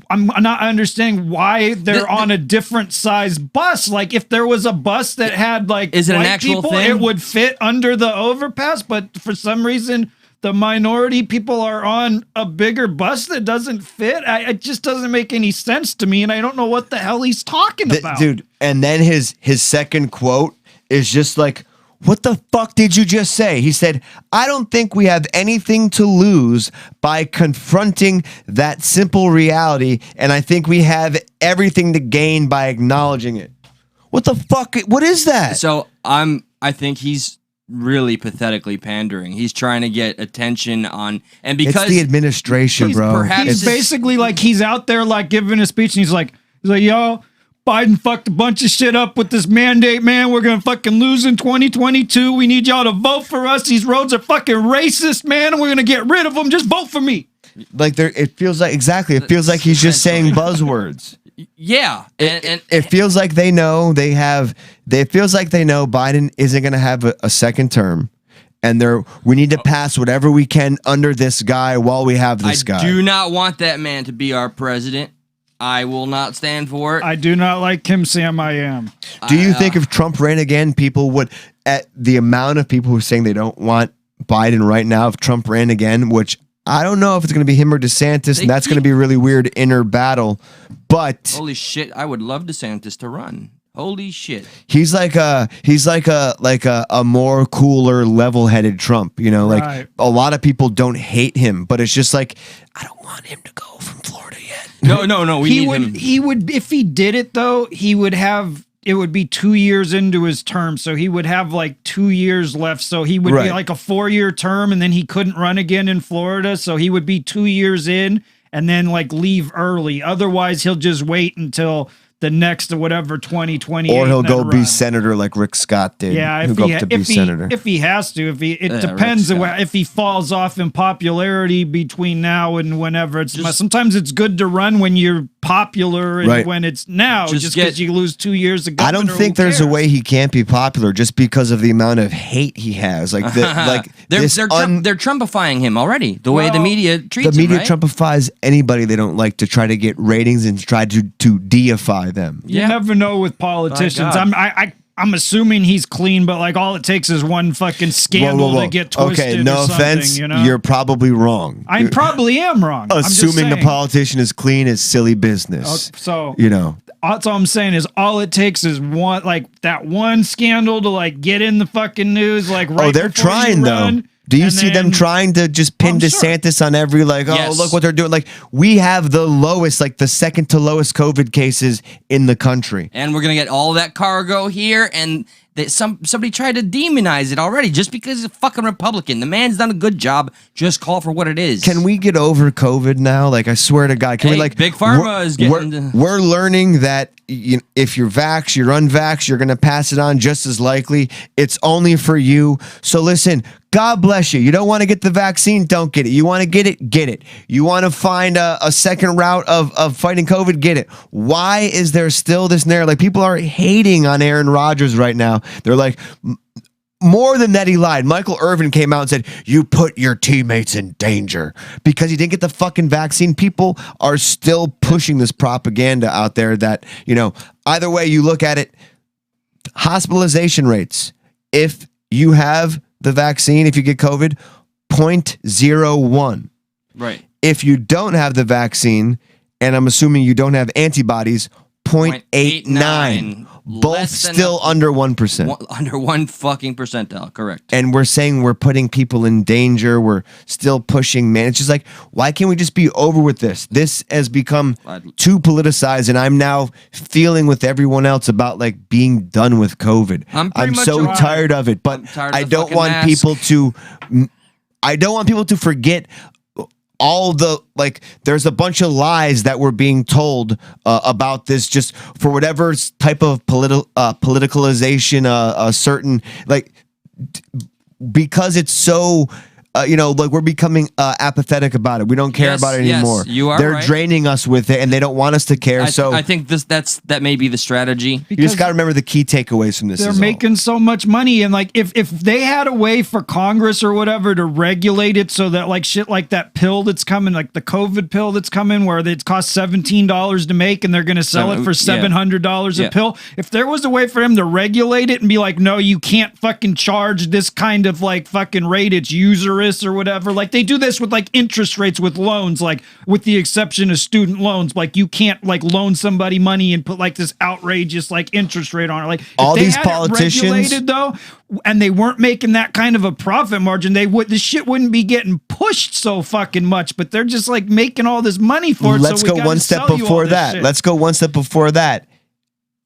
I'm not understanding why they're on a different size bus. If there was a bus that had is it an actual people, thing? It would fit under the overpass. But for some reason, the minority people are on a bigger bus that doesn't fit. It just doesn't make any sense to me. And I don't know what the hell he's talking about. Dude, and then his second quote is just what the fuck did you just say? He said, I don't think we have anything to lose by confronting that simple reality, and I think we have everything to gain by acknowledging it. What the fuck? What is that? So I think he's really pathetically pandering. He's trying to get attention on, and because it's the administration, bro. He's basically he's out there giving a speech, and he's like, yo, Biden fucked a bunch of shit up with this mandate, man. We're going to fucking lose in 2022. We need y'all to vote for us. These roads are fucking racist, man, and we're going to get rid of them. Just vote for me. It feels like he's just saying buzzwords. Yeah. And it feels like they know it feels like they know Biden isn't going to have a second term. And we need to pass whatever we can under this guy while we have this guy. I do not want that man to be our president. I will not stand for it. I do not like Kim Sam I am. Do you think if Trump ran again, people would, at the amount of people who are saying they don't want Biden right now, if Trump ran again, which I don't know if it's going to be him or DeSantis, and that's going to be a really weird inner battle, but... Holy shit, I would love DeSantis to run. Holy shit. He's like a more cooler, level-headed Trump, Right. A lot of people don't hate him, but it's just I don't want him to go from Florida yet. No, he would, if he did it though, it would be 2 years into his term. So he would have 2 years left. So he would be a 4-year term, and then he couldn't run again in Florida. So he would be 2 years in and then leave early. Otherwise he'll just wait until the next whatever 2028. Or he'll go be senator like Rick Scott did. Yeah, if he has to. It depends if he falls off in popularity between now and whenever. Sometimes it's good to run when you're popular and when it's now, just because you lose 2 years ago. I don't think there's a way he can't be popular just because of the amount of hate he has. Like they're Trumpifying him already. The way the media treats him. The media Trumpifies anybody they don't like to try to get ratings and try to deify them. You never know with politicians. I'm assuming he's clean, but like all it takes is one fucking scandal to get twisted. Okay, no offense, you're probably wrong. I probably am wrong. Assuming a politician is clean is silly business. That's all I'm saying is all it takes is one scandal to like get in the fucking news. Like they're trying though. Do you see them trying to just pin DeSantis on every look what they're doing? Like we have the lowest, like the second to lowest COVID cases in the country. And we're going to get all that cargo here. And somebody tried to demonize it already just because he's a fucking Republican. The man's done a good job. Just call for what it is. Can we get over COVID now? Like I swear to God, can we like Big Pharma is getting... We're learning that if you're vaxxed, you're unvaxxed, you're going to pass it on just as likely. It's only for you. So listen, God bless you. You don't want to get the vaccine? Don't get it. You want to get it? Get it. You want to find a second route of fighting COVID? Get it. Why is there still this narrative? Like people are hating on Aaron Rodgers right now. They're like, more than that, he lied. Michael Irvin came out and said, you put your teammates in danger because he didn't get the fucking vaccine. People are still pushing this propaganda out there that, either way you look at it, hospitalization rates, if you have the vaccine, if you get COVID, 0.01. Right. If you don't have the vaccine, and I'm assuming you don't have antibodies, 0.89. Both still under 1%. Under 1 fucking percentile, correct. And we're saying we're putting people in danger. We're still pushing, man. It's just like, why can't we just be over with this? This has become too politicized, and I'm now feeling with everyone else about like being done with COVID. I'm so tired of it, but I don't want people to. I don't want people to forget all the there's a bunch of lies that were being told about this just for whatever type of politicalization a certain because it's so we're becoming apathetic about it. We don't care about it anymore. They're draining us with it, and they don't want us to care. I think that may be the strategy. You just got to remember the key takeaways from this. They're making so much money, and like if they had a way for Congress or whatever to regulate it so that like shit like that pill that's coming, like the COVID pill that's coming, where it costs $17 to make, and they're going to sell it for $700 a pill. If there was a way for them to regulate it and be like, no, you can't fucking charge this kind of like fucking rate. It's usurious or whatever. Like they do this with like interest rates with loans, like with the exception of student loans. Like you can't like loan somebody money and put like this outrageous like interest rate on it. Like all these politicians regulated though, and they weren't making that kind of a profit margin, this shit wouldn't be getting pushed so fucking much. But they're just like making all this money for it. Let's go one step before that. Let's go one step before that.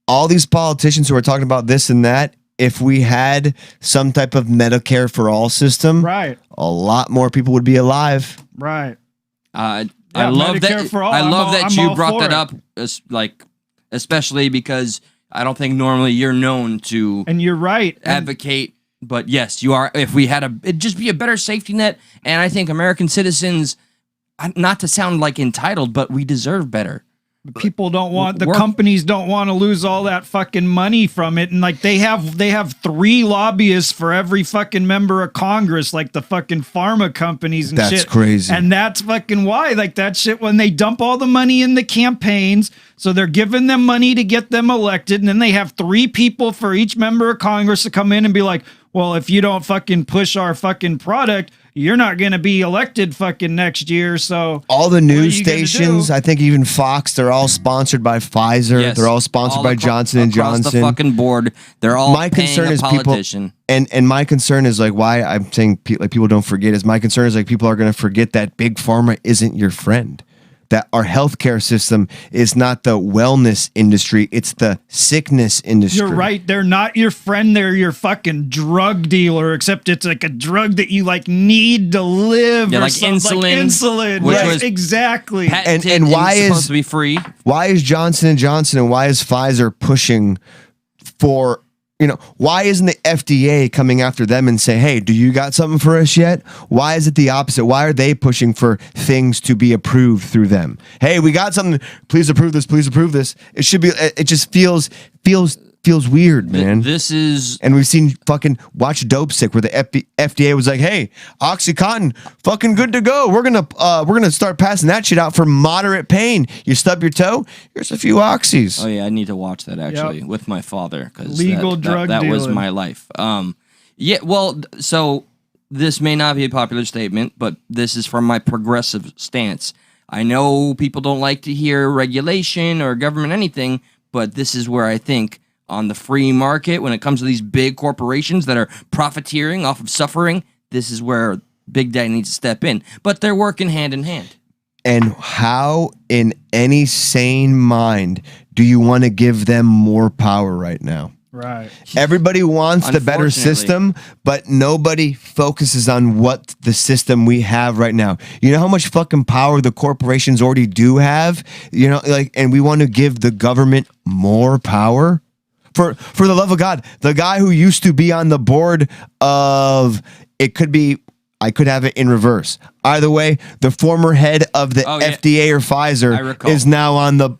All these politicians who are talking about this and that, if we had some type of Medicare for all system, right, a lot more people would be alive. Right. I love that. I love that you brought that up, especially because I don't think normally you're known to. And you're right. Advocate, but yes, you are. If we had it'd just be a better safety net, and I think American citizens, not to sound like entitled, but we deserve better. People don't want companies don't want to lose all that fucking money from it, and like they have 3 lobbyists for every fucking member of Congress, like the fucking pharma companies and shit. That's crazy. And that's fucking why, like that shit, when they dump all the money in the campaigns, so they're giving them money to get them elected, and then they have 3 people for each member of Congress to come in and be like, well, if you don't fucking push our fucking product, you're not going to be elected fucking next year. So all the news stations, I think even Fox, they're all sponsored by Pfizer. Yes. They're all sponsored by Johnson & Johnson. The fucking board. They're all my concern is politician. People, and my concern is like why I'm saying like people don't forget is my concern is like people are going to forget that big pharma isn't your friend. that our healthcare system is not the wellness industry, it's the sickness industry. You're right. They're not your friend. They're your fucking drug dealer, except it's like a drug that you like need to live. Yeah, or like insulin. insulin. Insulin. Which Yes, was exactly. And why it's is supposed to be free? Why is Johnson & Johnson and why is Pfizer pushing for, why isn't the FDA coming after them and say, hey, do you got something for us yet? Why is it the opposite? Why are they pushing for things to be approved through them? Hey, we got something. Please approve this. Please approve this. It should be, it just feels weird, man. This is, and we've seen fucking Watch Dope Sick where the FDA was like, hey, OxyContin, fucking good to go. We're gonna start passing that shit out for moderate pain. You stub your toe, here's a few oxys. Oh yeah, I need to watch that actually with my father, because legal drug that was dealing. my life. Yeah, well, so this may not be a popular statement, but this is from my progressive stance. I know people don't like to hear regulation or government anything, but this is where I think on the free market, when it comes to these big corporations that are profiteering off of suffering, this is where Big Daddy needs to step in. But they're working hand in hand. And how, in any sane mind, do you want to give them more power right now? Right. Everybody wants the better system, but nobody focuses on what the system we have right now. You know how much fucking power the corporations already do have? And we want to give the government more power? For the love of God, the guy who used to be on the board of, I could have it in reverse. Either way, the former head of the FDA or Pfizer is now on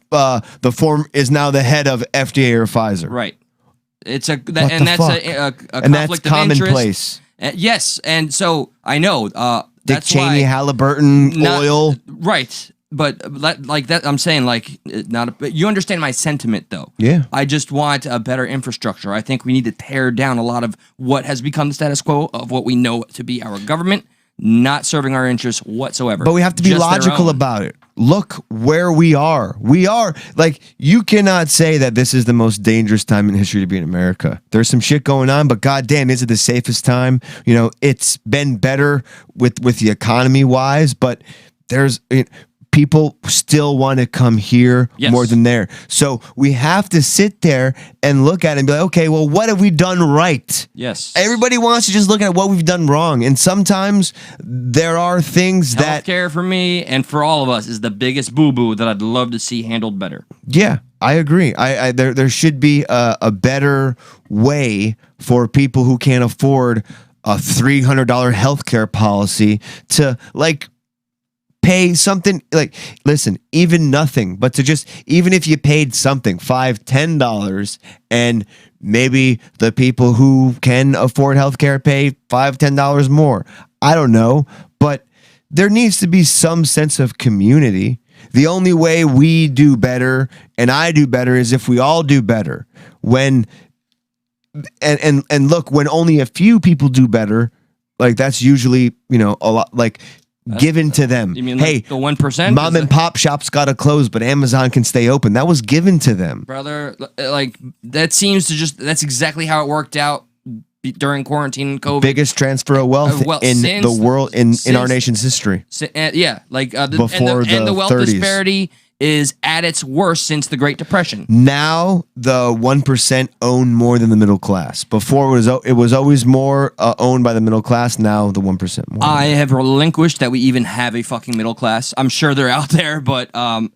is now the head of FDA or Pfizer. Right. It's that's that's commonplace. Yes, and so I know Dick that's Cheney, why Halliburton, oil. Right. But like that, I'm saying you understand my sentiment though. Yeah. I just want a better infrastructure. I think we need to tear down a lot of what has become the status quo of what we know to be our government, not serving our interests whatsoever. But we have to be logical about it. Look where we are. You cannot say that this is the most dangerous time in history to be in America. There's some shit going on, but goddamn, is it the safest time? It's been better with the economy wise, but there's people still want to come here more than there. So we have to sit there and look at it and be like, okay, well, what have we done right? Yes. Everybody wants to just look at what we've done wrong. And sometimes there are things that... Healthcare for me and for all of us is the biggest boo-boo that I'd love to see handled better. Yeah, I agree. There should be a better way for people who can't afford a $300 healthcare policy to, pay something, listen, even nothing, but to just, even if you paid something, $5-10, and maybe the people who can afford healthcare pay $5-10 more. I don't know, but there needs to be some sense of community. The only way we do better and I do better is if we all do better. When look, when only a few people do better, that's usually, a lot, given to them. You mean hey, the 1%? Mom and pop shops got to close, but Amazon can stay open. That was given to them. Brother, that seems to that's exactly how it worked out during quarantine and COVID. Biggest transfer of wealth in the world, in our nation's history. Yeah, before the wealth 30s. disparity is at its worst since the Great Depression. Now the 1% own more than the middle class. Before it was always more owned by the middle class. Now the 1% more. I have relinquished that we even have a fucking middle class. I'm sure they're out there, but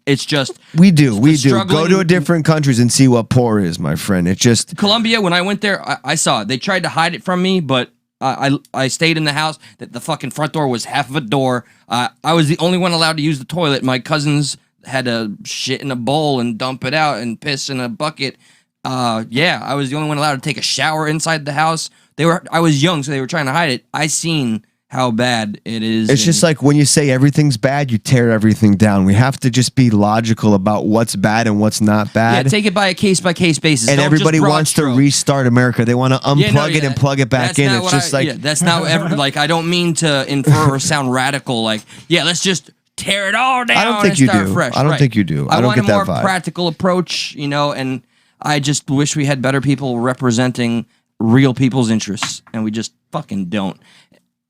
it's just we do. Go to different countries and see what poor is, my friend. It just Colombia. When I went there, I saw it. They tried to hide it from me, but I stayed in the house. That the fucking front door was half of a door. I was the only one allowed to use the toilet. My cousins had to shit in a bowl and dump it out and piss in a bucket. I was the only one allowed to take a shower inside the house. I was young, so they were trying to hide it. I seen how bad it is. It's just like when you say everything's bad, you tear everything down. We have to just be logical about what's bad and what's not bad. Yeah, take it by a case-by-case basis. And everybody wants to restart America. They want to unplug it and plug it back in. It's just that's not ever I don't mean to infer or sound radical. Let's just tear it all down. I don't think you do. Fresh. I don't think you do. I don't want get that a more vibe. practical approach, and I just wish we had better people representing real people's interests, and we just fucking don't.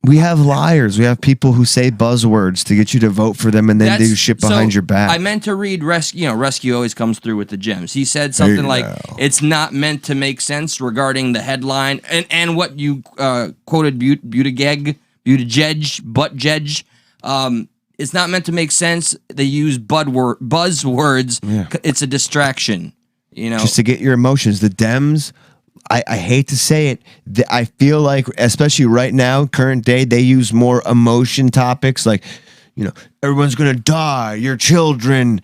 We have liars. We have people who say buzzwords to get you to vote for them and then do shit behind your back. I meant to read Rescue. Rescue always comes through with the gems. He said something like, "It's not meant to make sense regarding the headline and what you quoted Buttigieg, Buttigieg. It's not meant to make sense. They use buzzwords. Yeah. It's a distraction. Just to get your emotions. The Dems." I hate to say it. I feel like, especially right now, current day, they use more emotion topics like, everyone's going to die, your children,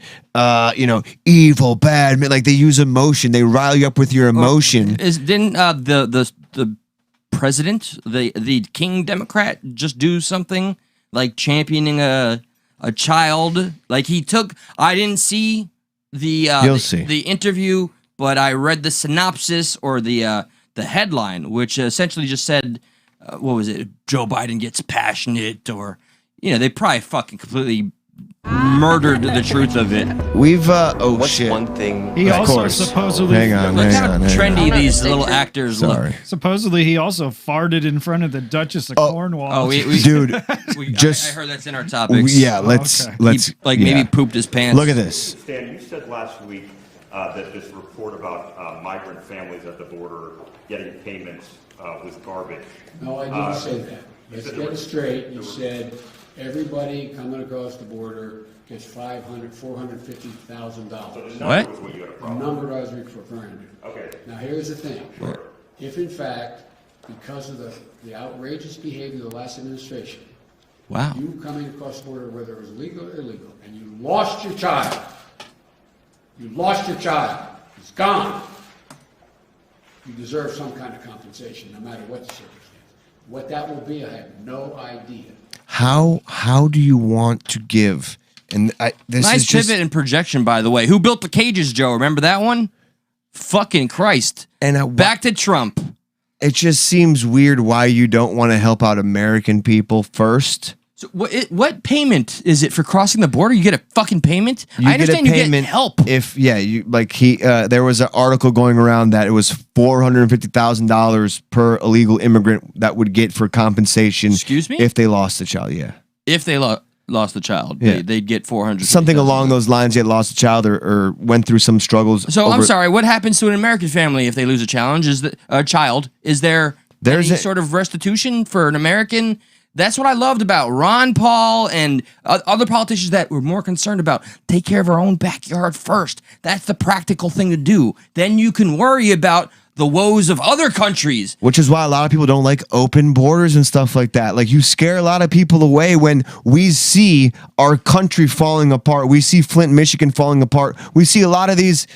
evil, bad. Like they use emotion. They rile you up with your emotion. Didn't the president, the King Democrat, just do something like championing a child? Like he took, I didn't see the interview, but I read the synopsis or the headline, which essentially just said, what was it? Joe Biden gets passionate, or they probably fucking completely murdered the truth of it. We've What's shit. one thing? He also supposedly hang on. Look how trendy these little actors look. Supposedly he also farted in front of the Duchess of Cornwall. Oh, dude, I heard that's in our topics. Let's maybe pooped his pants. Look at this. Stan, you said last week that this report about migrant families at the border getting payments was garbage. No, I didn't say that. Let's get it straight. You said everybody coming across the border gets $450,000. So the What? number was what you had a The problem. number I was referring to. Okay. Now, here's the thing. Sure. If in fact, because of the outrageous behavior of the last administration, Wow. you coming across the border, whether it was legal or illegal, and you lost your child, it's gone, you deserve some kind of compensation, no matter what the circumstance. What that will be, I have no idea. How do you want to give? And this Nice is just, pivot and projection, by the way. Who built the cages, Joe? Remember that one? Fucking Christ. And back to Trump. It just seems weird why you don't want to help out American people first. So what payment is it for crossing the border? You get a fucking payment? I understand you get help. If there was an article going around that it was $450,000 per illegal immigrant that would get for compensation. Excuse me? If they lost a child, yeah. If they lost the child, yeah. they'd get $400,000. Something along those lines. They had lost a child or went through some struggles. So I'm sorry. What happens to an American family if they lose a child? Is there any sort of restitution for an American? That's what I loved about Ron Paul and other politicians that were more concerned about take care of our own backyard first. That's the practical thing to do. Then you can worry about the woes of other countries. Which is why a lot of people don't like open borders and stuff like that. Like you scare a lot of people away when we see our country falling apart. We see Flint, Michigan falling apart. We see a lot of these,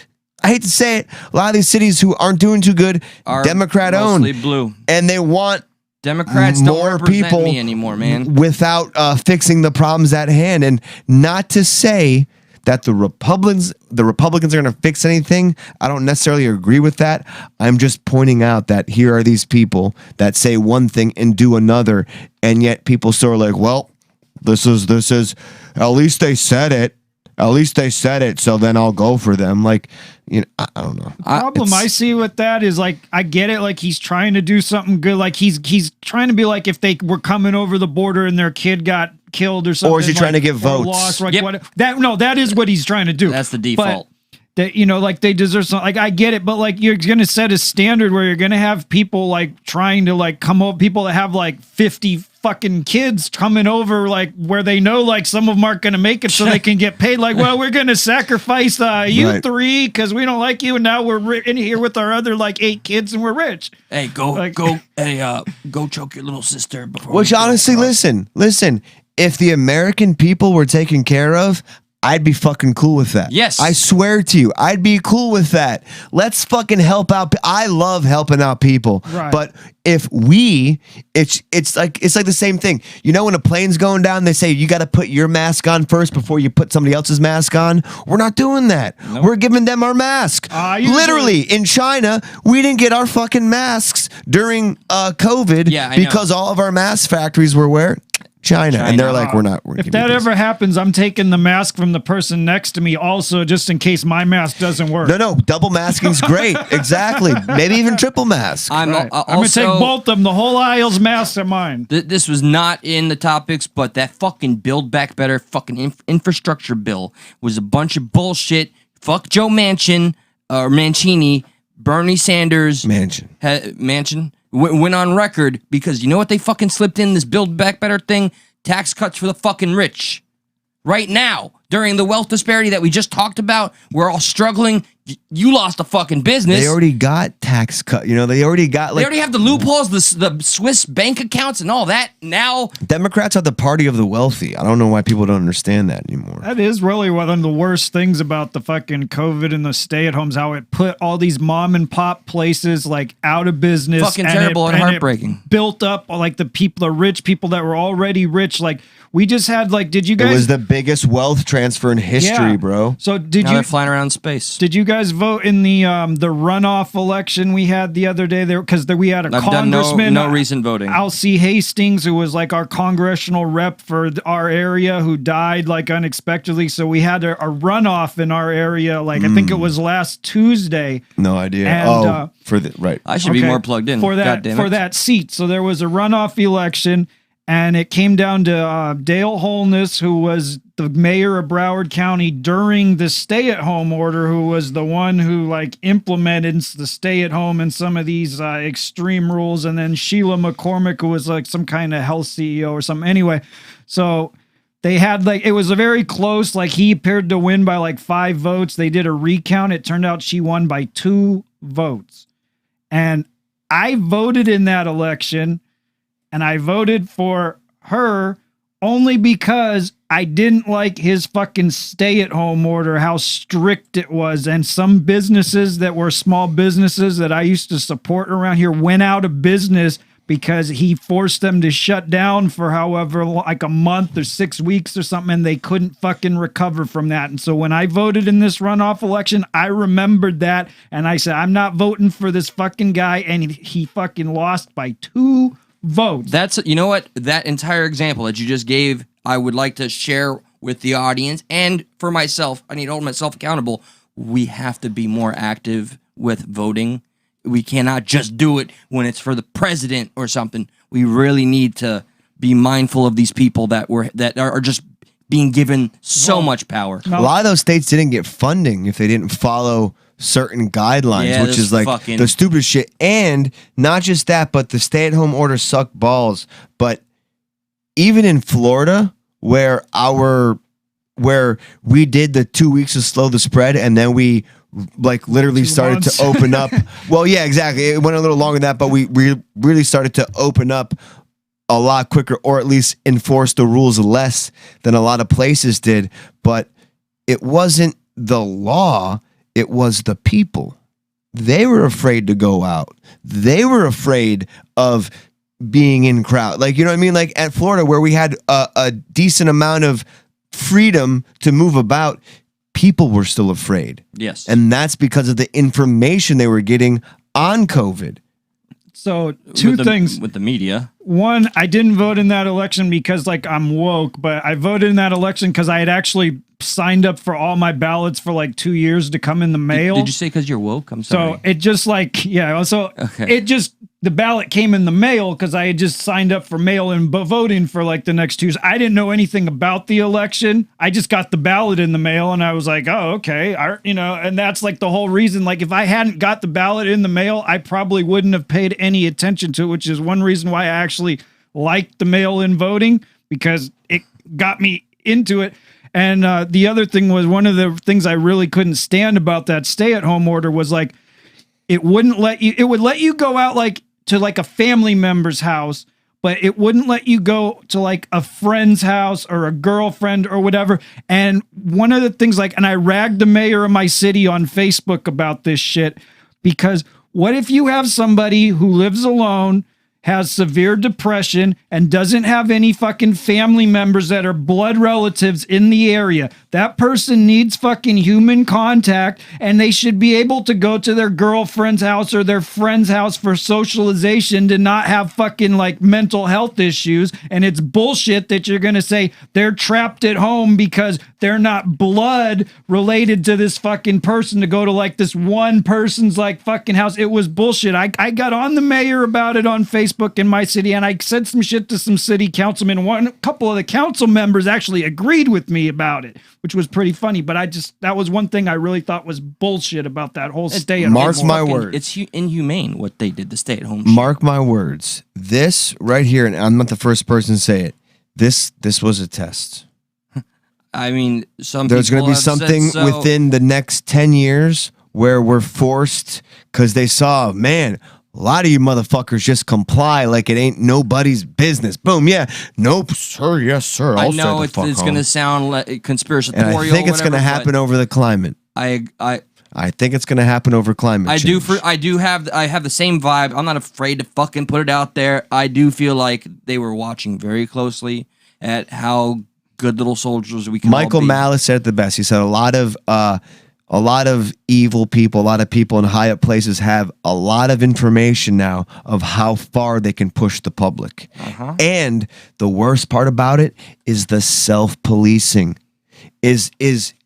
I hate to say it, a lot of these cities who aren't doing too good, are Democrat owned. Mostly blue. And they want Democrats don't represent me anymore, man. Without fixing the problems at hand. And not to say that the Republicans are going to fix anything. I don't necessarily agree with that. I'm just pointing out that here are these people that say one thing and do another, and yet people still are like, well, this is at least they said it. At least they said it, so then I'll go for them. Like, I don't know. The problem I see with that is, like, I get it. Like, he's trying to do something good. Like, he's trying to be like, if they were coming over the border and their kid got killed or something. Or is he trying to get votes? Lost, that is what he's trying to do. That's the default. That like they deserve something. Like I get it, but like you're gonna set a standard where you're gonna have people like trying to like come over, people that have like 50 fucking kids coming over, like where they know like some of them aren't gonna make it, so they can get paid. Like, well, we're gonna sacrifice you three because we don't like you, and now we're in here with our other like 8 kids and we're rich. Hey, go choke your little sister before. Which honestly, listen. If the American people were taken care of, I'd be fucking cool with that. Yes. I swear to you, I'd be cool with that. Let's fucking help out. I love helping out people. Right. But if it's like the same thing. You know, when a plane's going down, they say you got to put your mask on first before you put somebody else's mask on. We're not doing that. Nope. We're giving them our mask. Literally, in China, we didn't get our fucking masks during COVID because all of our mask factories were where? China. And they're like, we're if that ever happens, I'm taking the mask from the person next to me also, just in case my mask doesn't work. No, double masking's great. Exactly. Maybe even triple mask. I'm going to take both of them. The whole aisle's masks are mine. This was not in the topics, but that fucking Build Back Better fucking infrastructure bill was a bunch of bullshit. Fuck Joe Manchin, or Mancini, Bernie Sanders. Manchin. Went on record because you know what they fucking slipped in this Build Back Better thing? Tax cuts for the fucking rich. Right now, during the wealth disparity that we just talked about, we're all struggling. You lost a fucking business. They already got tax cut. You know, they already got they already have the loopholes, the Swiss bank accounts and all that. Now Democrats are the party of the wealthy. I don't know why people don't understand that anymore. That is really one of the worst things about the fucking COVID and the stay-at-homes, how it put all these mom and pop places like out of business. Fucking terrible and heartbreaking. Built up like the rich people that were already rich. Like we just had did you guys? It was the biggest wealth transfer in history, bro. So now they're flying around space. Did you guys vote in the runoff election we had the other day there? Because we had a congressman. No recent voting. Alcee Hastings, who was like our congressional rep for our area, who died like unexpectedly. So we had a runoff in our area. I think it was last Tuesday. No idea. And, right. I should be more plugged in for that seat. So there was a runoff election. And it came down to Dale Holness, who was the mayor of Broward County during the stay-at-home order, who was the one who implemented the stay-at-home and some of these extreme rules. And then Sheila McCormick, who was some kind of health CEO or something. Anyway, so they had it was a very close. He appeared to win by 5 votes. They did a recount. It turned out she won by 2 votes. And I voted in that election. And I voted for her only because I didn't like his fucking stay-at-home order, how strict it was. And some businesses that were small businesses that I used to support around here went out of business because he forced them to shut down for however, a month or 6 weeks or something, and they couldn't fucking recover from that. And so when I voted in this runoff election, I remembered that, and I said, I'm not voting for this fucking guy, and he fucking lost by 2 votes. That's, you know what, that entire example that you just gave, I would like to share with the audience and for myself. I need to hold myself accountable. We have to be more active with voting. We cannot just do it when it's for the president or something. We really need to be mindful of these people that are just being given so much power. A lot of those states didn't get funding if they didn't follow certain guidelines, which is the stupidest shit. And not just that, but the stay-at-home order sucked balls. But even in Florida, where we did the 2 weeks to slow the spread, and then we literally started to open up. Well, yeah, exactly. It went a little longer than that, but we really started to open up a lot quicker, or at least enforce the rules less than a lot of places did. But it wasn't the law. It was the people. They were afraid to go out. They were afraid of being in crowd. You know what I mean? At Florida, where we had a decent amount of freedom to move about, people were still afraid. Yes. And that's because of the information they were getting on COVID. So two things. With the media. One, I didn't vote in that election because I'm woke, but I voted in that election because I had actually signed up for all my ballots for 2 years to come in the mail. Did you say because you're woke? I'm sorry. So it just the ballot came in the mail because I had just signed up for mail-in voting for the next 2 years. I didn't know anything about the election. I just got the ballot in the mail and I was like, oh, okay. And that's the whole reason. If I hadn't got the ballot in the mail, I probably wouldn't have paid any attention to it, which is one reason why I actually liked the mail-in voting, because it got me into it. And the other thing was, one of the things I really couldn't stand about that stay-at-home order was it wouldn't let you. It would let you go out to a family member's house, but it wouldn't let you go to a friend's house or a girlfriend or whatever. And one of the things and I ragged the mayor of my city on Facebook about this shit, because what if you have somebody who lives alone, has severe depression and doesn't have any fucking family members that are blood relatives in the area. That person needs fucking human contact, and they should be able to go to their girlfriend's house or their friend's house for socialization to not have fucking like mental health issues. And it's bullshit that you're going to say they're trapped at home because they're not blood related to this fucking person to go to like this one person's like fucking house. It was bullshit. I got on the mayor about it on Facebook in my city, and I said some shit to some city councilmen. A couple of the council members actually agreed with me about it, which was pretty funny. But that was one thing I really thought was bullshit about that whole stay-at-home. Mark my words. It's inhumane what they did, the stay-at-home. Mark my words. This right here, and I'm not the first person to say it. This was a test. I mean, there's going to be something within the next 10 years where we're forced because they saw, man, a lot of you motherfuckers just comply like it ain't nobody's business. Boom, yeah. Nope, sir, yes, sir. I know it's going to sound like conspiratorial. And I think it's going to happen over the climate. I think it's going to happen over climate change. I have the same vibe. I'm not afraid to fucking put it out there. I do feel like they were watching very closely at how good little soldiers we can Michael all be. Malice said it the best. He said a lot of evil people, a lot of people in high up places have a lot of information now of how far they can push the public. And the worst part about it is the self-policing is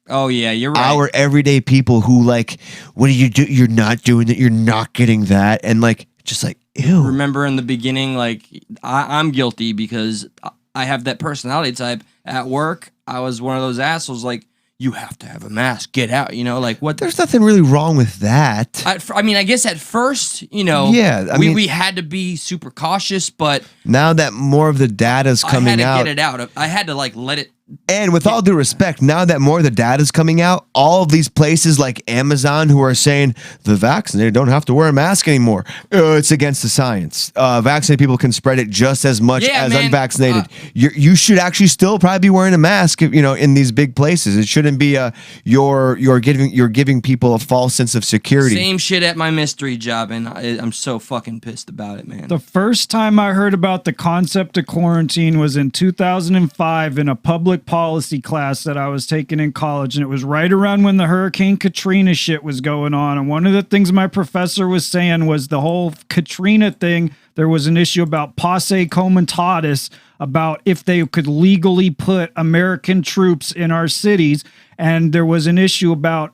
oh yeah, you're right. Our everyday people who like, what do? You're not doing that. You're not getting that. And like, just like, ew. Remember in the beginning, like I'm guilty because I have that personality type at work. I was one of those assholes like, you have to have a mask. Get out. You know, like what? There's nothing really wrong with that. I mean, I guess at first, you know, yeah, we had to be super cautious, but now that more of the data's coming out, I had to get it out. I had to like let it. And with all due respect, now that more of the data is coming out, all of these places like Amazon who are saying the vaccinated don't have to wear a mask anymore. It's against the science. Vaccinated people can spread it just as much as unvaccinated. You should actually still probably be wearing a mask, you know, in these big places. It shouldn't be you're giving people a false sense of security. Same shit at my mystery job, and I'm so fucking pissed about it, man. The first time I heard about the concept of quarantine was in 2005 in a public policy class that I was taking in college, and it was right around when the Hurricane Katrina shit was going on. And one of the things my professor was saying was the whole Katrina thing, there was an issue about posse comitatus, about if they could legally put American troops in our cities, and there was an issue about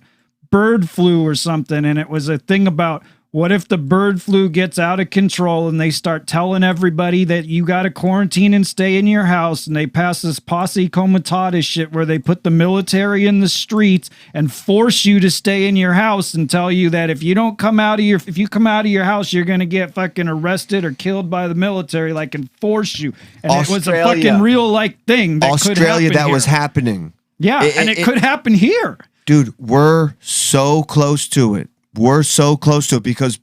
bird flu or something, and it was a thing about what if the bird flu gets out of control and they start telling everybody that you got to quarantine and stay in your house, and they pass this posse comitatus shit where they put the military in the streets and force you to stay in your house and tell you that if you come out of your house, you're going to get fucking arrested or killed by the military, like, and force you. And it was a fucking real like thing that Australia could happen was happening. Yeah, it could happen here. Dude, we're so close to it. We're so close to it because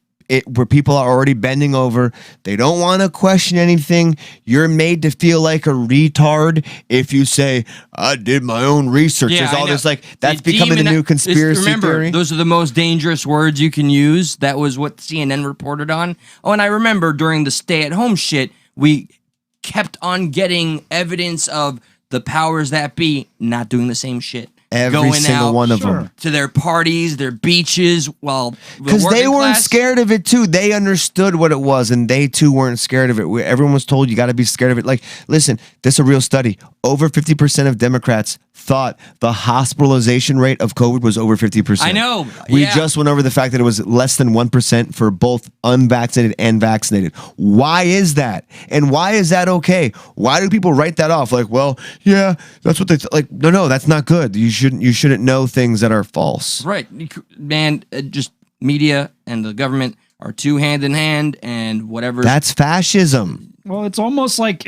where people are already bending over. They don't want to question anything. You're made to feel like a retard if you say, I did my own research. There's all this, like, that's becoming the new conspiracy theory. Those are the most dangerous words you can use. That was what CNN reported on. Oh, and I remember during the stay-at-home shit, we kept on getting evidence of the powers that be not doing the same shit. Every single one of them. To their parties, their beaches, because they weren't scared of it too. They understood what it was, and they too weren't scared of it. Everyone was told you got to be scared of it. Like, listen, this is a real study. Over 50% of Democrats thought the hospitalization rate of COVID was over 50%. I know. We just went over the fact that it was less than 1% for both unvaccinated and vaccinated. Why is that? And why is that okay? Why do people write that off? Like, well, yeah, that's what they like. No, that's not good. You shouldn't know things that are false. Right, man. Just media and the government are two hand in hand, and whatever. That's fascism. Well, it's almost like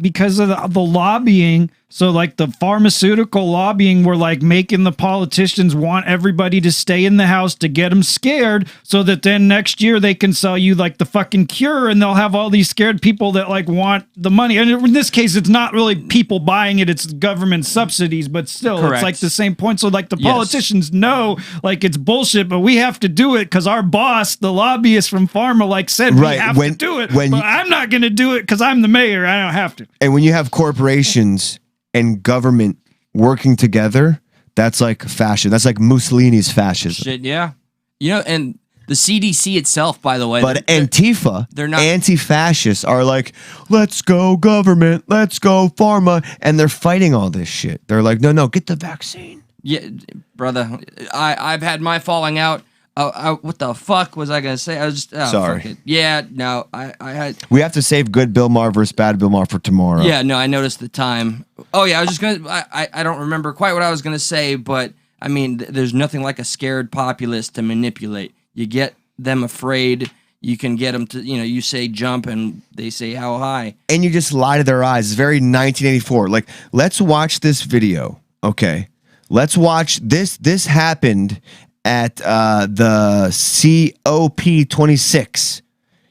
because of the lobbying, So like the pharmaceutical lobbying were like making the politicians want everybody to stay in the house to get them scared so that then next year they can sell you like the fucking cure and they'll have all these scared people that like want the money. And in this case, it's not really people buying it. It's government subsidies, but still Correct. It's like the same point. So like the politicians know like it's bullshit, but we have to do it because our boss, the lobbyist from pharma, like said we have to do it. But I'm not going to do it because I'm the mayor. I don't have to. And when you have corporations and government working together, that's like fascism. That's like Mussolini's fascism. Shit, yeah. You know, and the CDC itself, by the way. But Antifa, they're not anti-fascists, are like, let's go government, let's go pharma. And they're fighting all this shit. They're like, no, get the vaccine. Yeah, brother. I've had my falling out. What the fuck was I gonna say? I was just sorry. Yeah, no, I had. We have to save good Bill Maher versus bad Bill Maher for tomorrow. Yeah, no, I noticed the time. Oh yeah, I was just gonna. I don't remember quite what I was gonna say, but I mean, there's nothing like a scared populace to manipulate. You get them afraid. You can get them to, you say jump and they say how high, and you just lie to their eyes. It's very 1984. Like, let's watch this video. Okay, let's watch this. This happened at the COP26.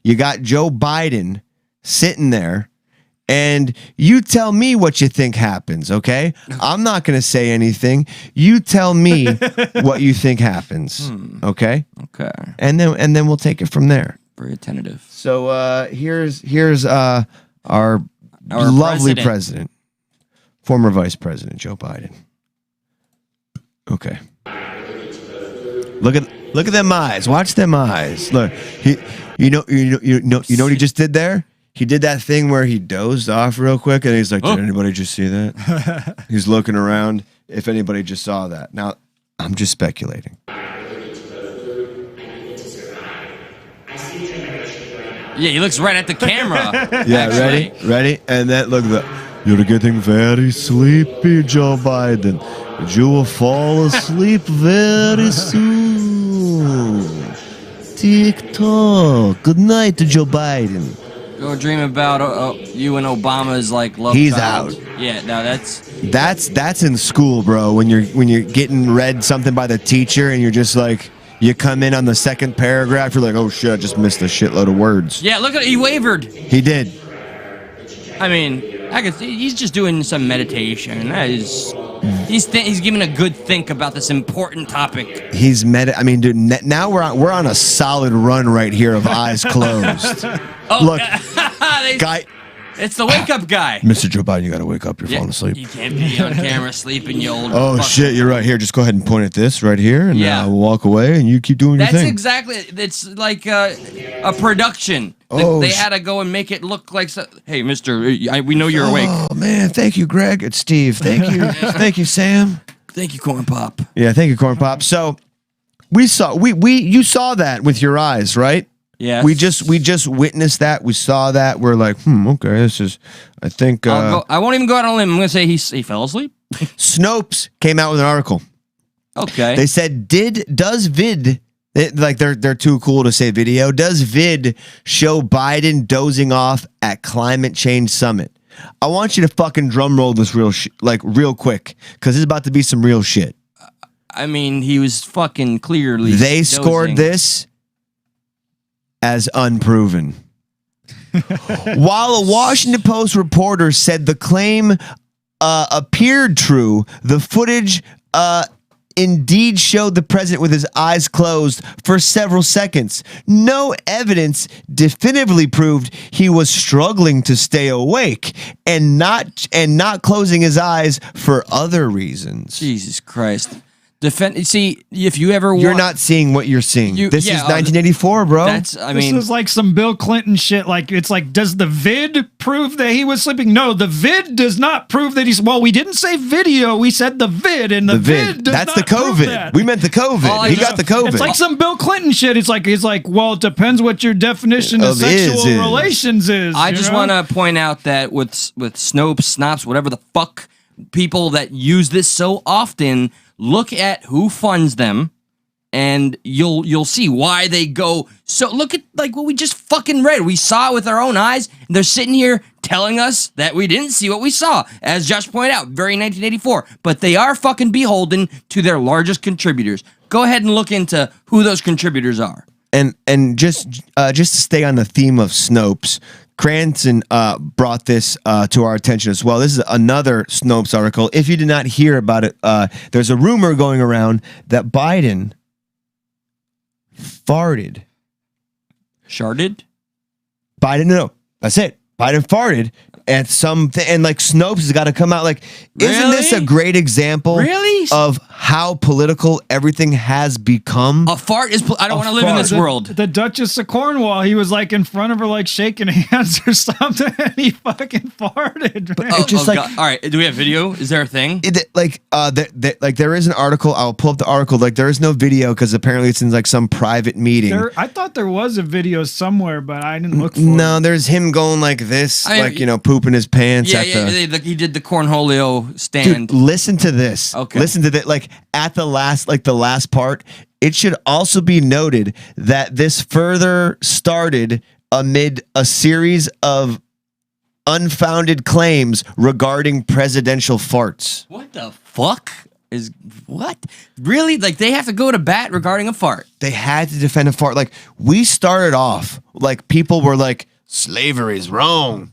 You got Joe Biden sitting there, and you tell me what you think happens, okay? I'm not going to say anything. You tell me what you think happens, okay? Okay. And then we'll take it from there. Very tentative. So here's our lovely president, former Vice President Joe Biden. Okay. Look at them eyes. Watch them eyes. Look, you know what he just did there? He did that thing where he dozed off real quick, and he's like, "Did anybody just see that?" He's looking around if anybody just saw that. Now, I'm just speculating. Yeah, he looks right at the camera. Yeah, ready, and then look at that. You're getting very sleepy, Joe Biden. You will fall asleep very soon. Tick-tock. Good night to Joe Biden. Go dream about you and Obama's like love. He's child. out. Yeah, no, that's in school, bro. When you're getting read something by the teacher and you're just like, you come in on the second paragraph, you're like, oh shit, I just missed a shitload of words. Yeah, look at he wavered. He did. I mean, he's just doing some meditation. That is, he's giving a good think about this important topic. I mean, dude, now we're on a solid run right here of eyes closed. Look, guy. It's the wake up guy. Mr. Joe Biden, you gotta wake up. You're falling asleep. You can't be on camera sleeping, you old. Oh shit, you're right here. Just go ahead and point at this right here, and we'll walk away, and you keep doing your thing. That's exactly. It's like a production. They had to go and make it look like. Hey, Mister, we know you're awake. Oh man, thank you, Greg. It's Steve. Thank you, thank you, Sam. Thank you, Corn Pop. Yeah, thank you, Corn Pop. So you saw that with your eyes, right? Yeah. We just witnessed that. We saw that. We're like, okay, this is. I think. I won't even go out on a limb. I'm gonna say he fell asleep. Snopes came out with an article. Okay. They said, does vid, like they're too cool to say video, does vid show Biden dozing off at climate change summit? I want you to fucking drum roll this real quick, because it's about to be some real shit. I mean, he was fucking clearly. They scored this as unproven. While a Washington Post reporter said the claim appeared true, the footage indeed showed the president with his eyes closed for several seconds. No evidence definitively proved he was struggling to stay awake and not closing his eyes for other reasons. Jesus Christ. See, if you ever you're not seeing what you're seeing. This is 1984, bro. This is like some Bill Clinton shit. Like, it's like, does the vid prove that he was sleeping? No, the vid does not prove that he's. Well, we didn't say video. We said the vid, and the vid does That's not the prove COVID. that. We meant the COVID. He got the COVID. It's like some Bill Clinton shit. It's like, well, it depends what your definition of sexual relations is. I just want to point out that with Snopes, whatever the fuck, people that use this so often. Look at who funds them, and you'll see why they go. So look at like what we just fucking read. We saw it with our own eyes. And they're sitting here telling us that we didn't see what we saw. As Josh pointed out, very 1984. But they are fucking beholden to their largest contributors. Go ahead and look into who those contributors are. And just to stay on the theme of Snopes, Cranston brought this to our attention as well. This is another Snopes article. If you did not hear about it, there's a rumor going around that Biden farted. Sharded? Biden, no, that's it. Biden farted at something, and like Snopes has got to come out. Like, isn't this a great example of how political everything has become? A fart is. I don't want to live in this world. The Duchess of Cornwall, he was like in front of her, like shaking hands or something, and he fucking farted. But it's just like, God. All right, do we have video? Is there a thing? There is an article. I'll pull up the article. Like, there is no video because apparently it's in like some private meeting. I thought there was a video somewhere, but I didn't look for it. No, there's him going like this, pooping his pants. He did the cornholio stand. Dude, listen to this. Okay. Listen to that. Like at the last part, it should also be noted that this further started amid a series of unfounded claims regarding presidential farts. What the fuck is what? Really? Like they have to go to bat regarding a fart? They had to defend a fart. Like we started off like people were like, slavery is wrong.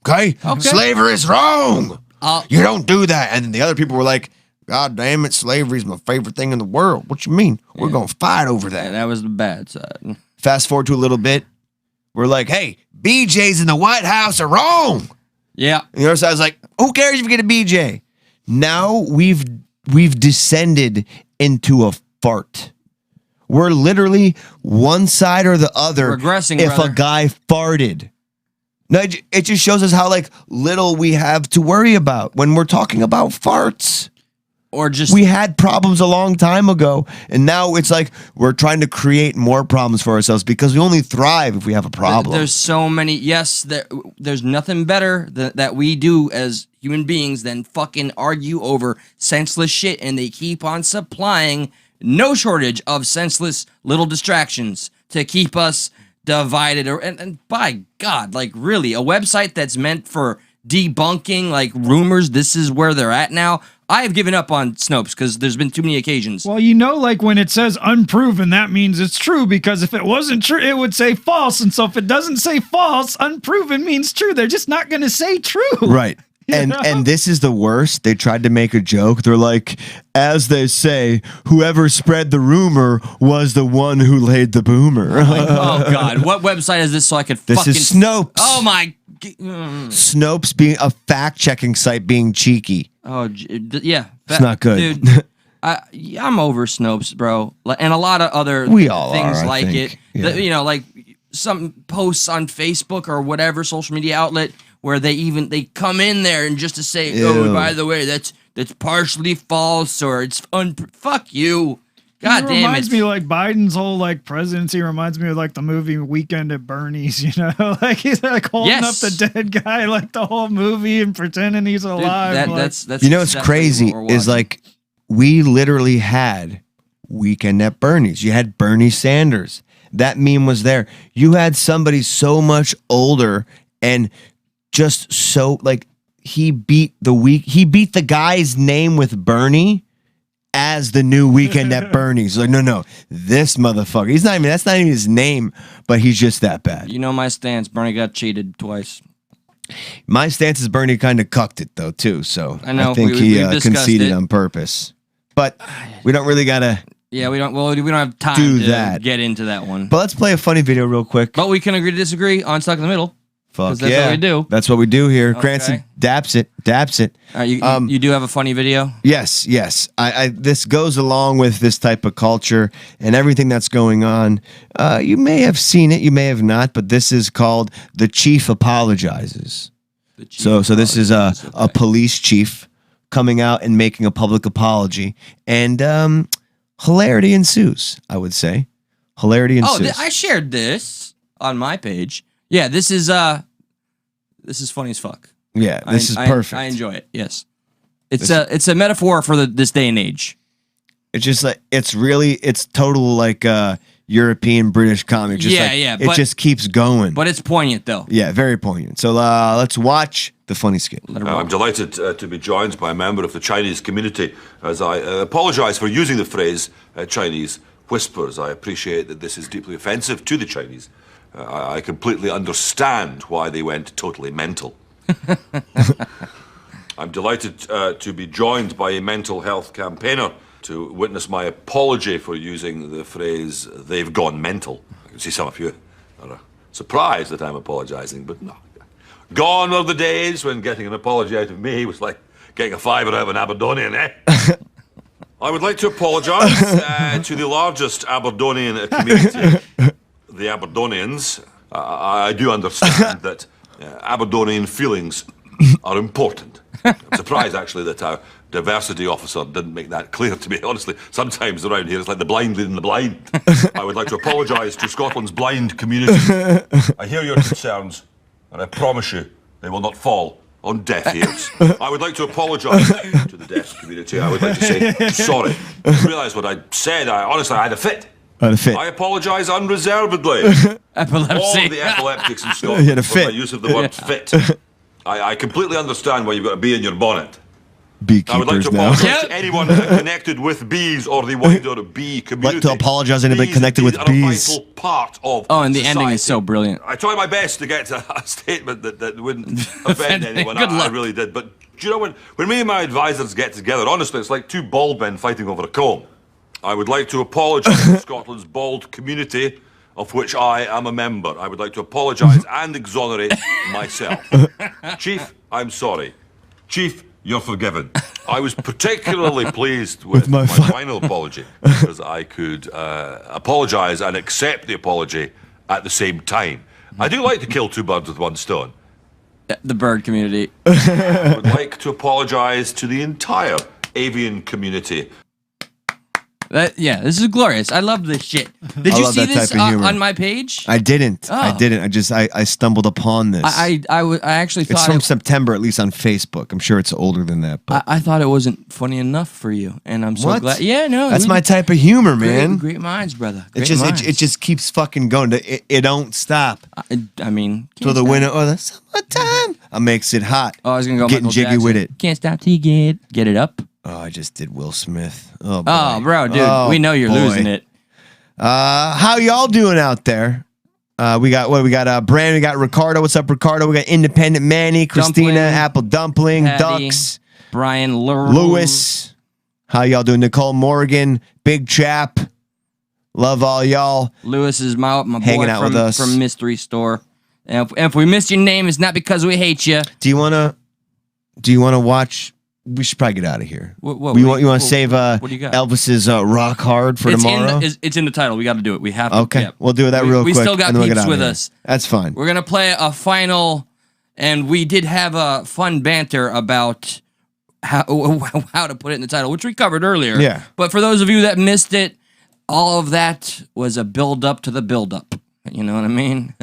Okay? Slavery is wrong. You don't do that. And then the other people were like, God damn it, slavery is my favorite thing in the world. What you mean? We're going to fight over that. Yeah, that was the bad side. Fast forward to a little bit. We're like, hey, BJs in the White House are wrong. Yeah. And the other side's like, who cares if you get a BJ? Now we've descended into a fart. We're literally one side or the other. Regressing, if brother. A guy farted. No, it just shows us how like little we have to worry about when we're talking about farts. Or just we had problems a long time ago, and now it's like we're trying to create more problems for ourselves because we only thrive if we have a problem. There's so many. Yes, there's nothing better that we do as human beings than fucking argue over senseless shit, and they keep on supplying no shortage of senseless little distractions to keep us divided. And by God, like really, a website that's meant for debunking like rumors, this is where they're at now. I have given up on Snopes because there's been too many occasions. Well, like when it says unproven, that means it's true, because if it wasn't true, it would say false. And so if it doesn't say false, unproven means true. They're just not going to say true. Right. And this is the worst. They tried to make a joke. They're like, as they say, whoever spread the rumor was the one who laid the boomer. Oh God. What website is this so I could This is Snopes. Oh my. Snopes being a fact-checking site being cheeky. Oh, yeah. It's not good. Dude, I'm over Snopes, bro. And a lot of other things like it. Yeah. Like some posts on Facebook or whatever social media outlet where they come in there and just to say, oh, by the way, that's partially false or it's fuck you. God damn it. Reminds me like Biden's whole like presidency reminds me of like the movie Weekend at Bernie's, like he's like holding up the dead guy like the whole movie and pretending he's alive. Dude, that's what's crazy is like we literally had Weekend at Bernie's. You had Bernie Sanders. That meme was there. You had somebody so much older and just so like he beat the guy's name with Bernie as the new Weekend at Bernie's. Like, no, this motherfucker. That's not even his name, but he's just that bad. You know my stance. Bernie got cheated twice. My stance is Bernie kind of cucked it though too. So I think he conceded on purpose. But we don't really gotta. Yeah, we don't have time to get into that one. But let's play a funny video real quick. But we can agree to disagree on Stuck in the Middle. Fuck that's what we do. That's what we do here. Okay. Cranston daps it. You do have a funny video? Yes. This goes along with this type of culture and everything that's going on. You may have seen it, you may have not, but this is called The Chief Apologizes. So this is a police chief coming out and making a public apology, and hilarity ensues, I would say. Hilarity ensues. I shared this on my page. Yeah, this is funny as fuck. Yeah, this is perfect. I enjoy it. Yes, it's a metaphor for this day and age. It's just like it's total like European British comic. Just it just keeps going. But it's poignant though. Yeah, very poignant. So let's watch the funny skit. I'm delighted to be joined by a member of the Chinese community as I apologize for using the phrase Chinese whispers. I appreciate that this is deeply offensive to the Chinese. I completely understand why they went totally mental. I'm delighted to be joined by a mental health campaigner to witness my apology for using the phrase, they've gone mental. I can see some of you are surprised that I'm apologizing, but no. Gone are the days when getting an apology out of me was like getting a fiver out of an Aberdonian, eh? I would like to apologise to the largest Aberdonian community, the Aberdonians. I do understand that Aberdonian feelings are important. I'm surprised, actually, that our diversity officer didn't make that clear to me. Honestly, sometimes around here it's like the blind leading the blind. I would like to apologise to Scotland's blind community. I hear your concerns, and I promise you they will not fall on deaf ears. I would like to apologise to the deaf community. I would like to say sorry. I realised what I said. Honestly, I had a fit. I apologise unreservedly. Epilepsy. All of the epileptics in Scotland for my use of the word fit. I completely understand why you've got a bee in your bonnet. Beekeepers I would like to apologise to anyone connected with bees or the wider bee community. Like to apologise to anybody connected with bees. Are a vital part of and the society. ending is so brilliant. I tried my best to get to a statement that wouldn't offend anyone. I really did. But do you know, when me and my advisors get together, honestly, it's like two bald men fighting over a comb. I would like to apologise to Scotland's bald community, of which I am a member. I would like to apologise and exonerate myself. Chief, I'm sorry. Chief, you're forgiven. I was particularly pleased with my final apology because I could apologise and accept the apology at the same time. I do like to kill two birds with one stone. The bird community. I would like to apologise to the entire avian community. This is glorious. I love this shit. Did you see this on my page? I didn't. Oh. I didn't. I stumbled upon this. I actually thought it's from September, at least on Facebook. I'm sure it's older than that. But I thought it wasn't funny enough for you, and I'm so glad. Yeah, no, that's my type of humor, man. Great minds, brother. It just keeps fucking going. It don't stop. I mean, till the winter or the summertime, it makes it hot. Oh, I was gonna go getting jiggy with it. Can't stop till you get it up. Oh, I just did Will Smith. Oh, boy. Oh, bro, dude, we know you're losing it. How y'all doing out there? We got Brandon, we got Ricardo. What's up, Ricardo? We got Independent Manny, Christina, Dumpling, Apple Dumpling, Patty, Ducks, Brian Lewis. How y'all doing? Nicole Morgan, Big Chap. Love all y'all. Lewis is my hanging boy out with us from Mystery Store. And if we missed your name, it's not because we hate you. Do you wanna watch? We should probably get out of here. You want to save Elvis's Rock Hard for tomorrow? It's in the title. We got to do it. We have to. Okay, yeah. We'll do that real quick. We still got peeps with us. That's fine. We're going to play a final, and we did have a fun banter about how to put it in the title, which we covered earlier. Yeah. But for those of you that missed it, all of that was a build-up to the build-up. You know what I mean?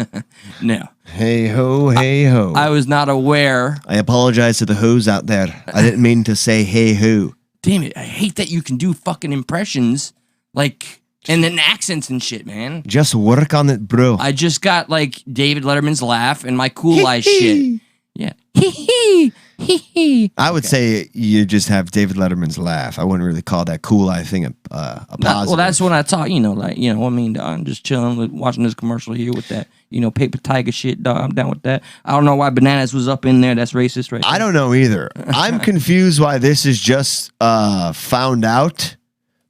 No. Hey ho, hey ho. I was not aware. I apologize to the hoes out there. I didn't mean to say hey ho. Damn it. I hate that you can do fucking impressions, like, and then accents and shit, man. Just work on it, bro. I just got, like, David Letterman's laugh and my Cool Eye shit. Yeah. Hee hee. I would say you just have David Letterman's laugh. I wouldn't really call that Cool Eye thing a positive. Well, that's when I talk, I'm just chilling, watching this commercial here with that, paper tiger shit, dog. I'm down with that. I don't know why Bananas was up in there. That's racist, right? I don't know either. I'm confused why this is just found out.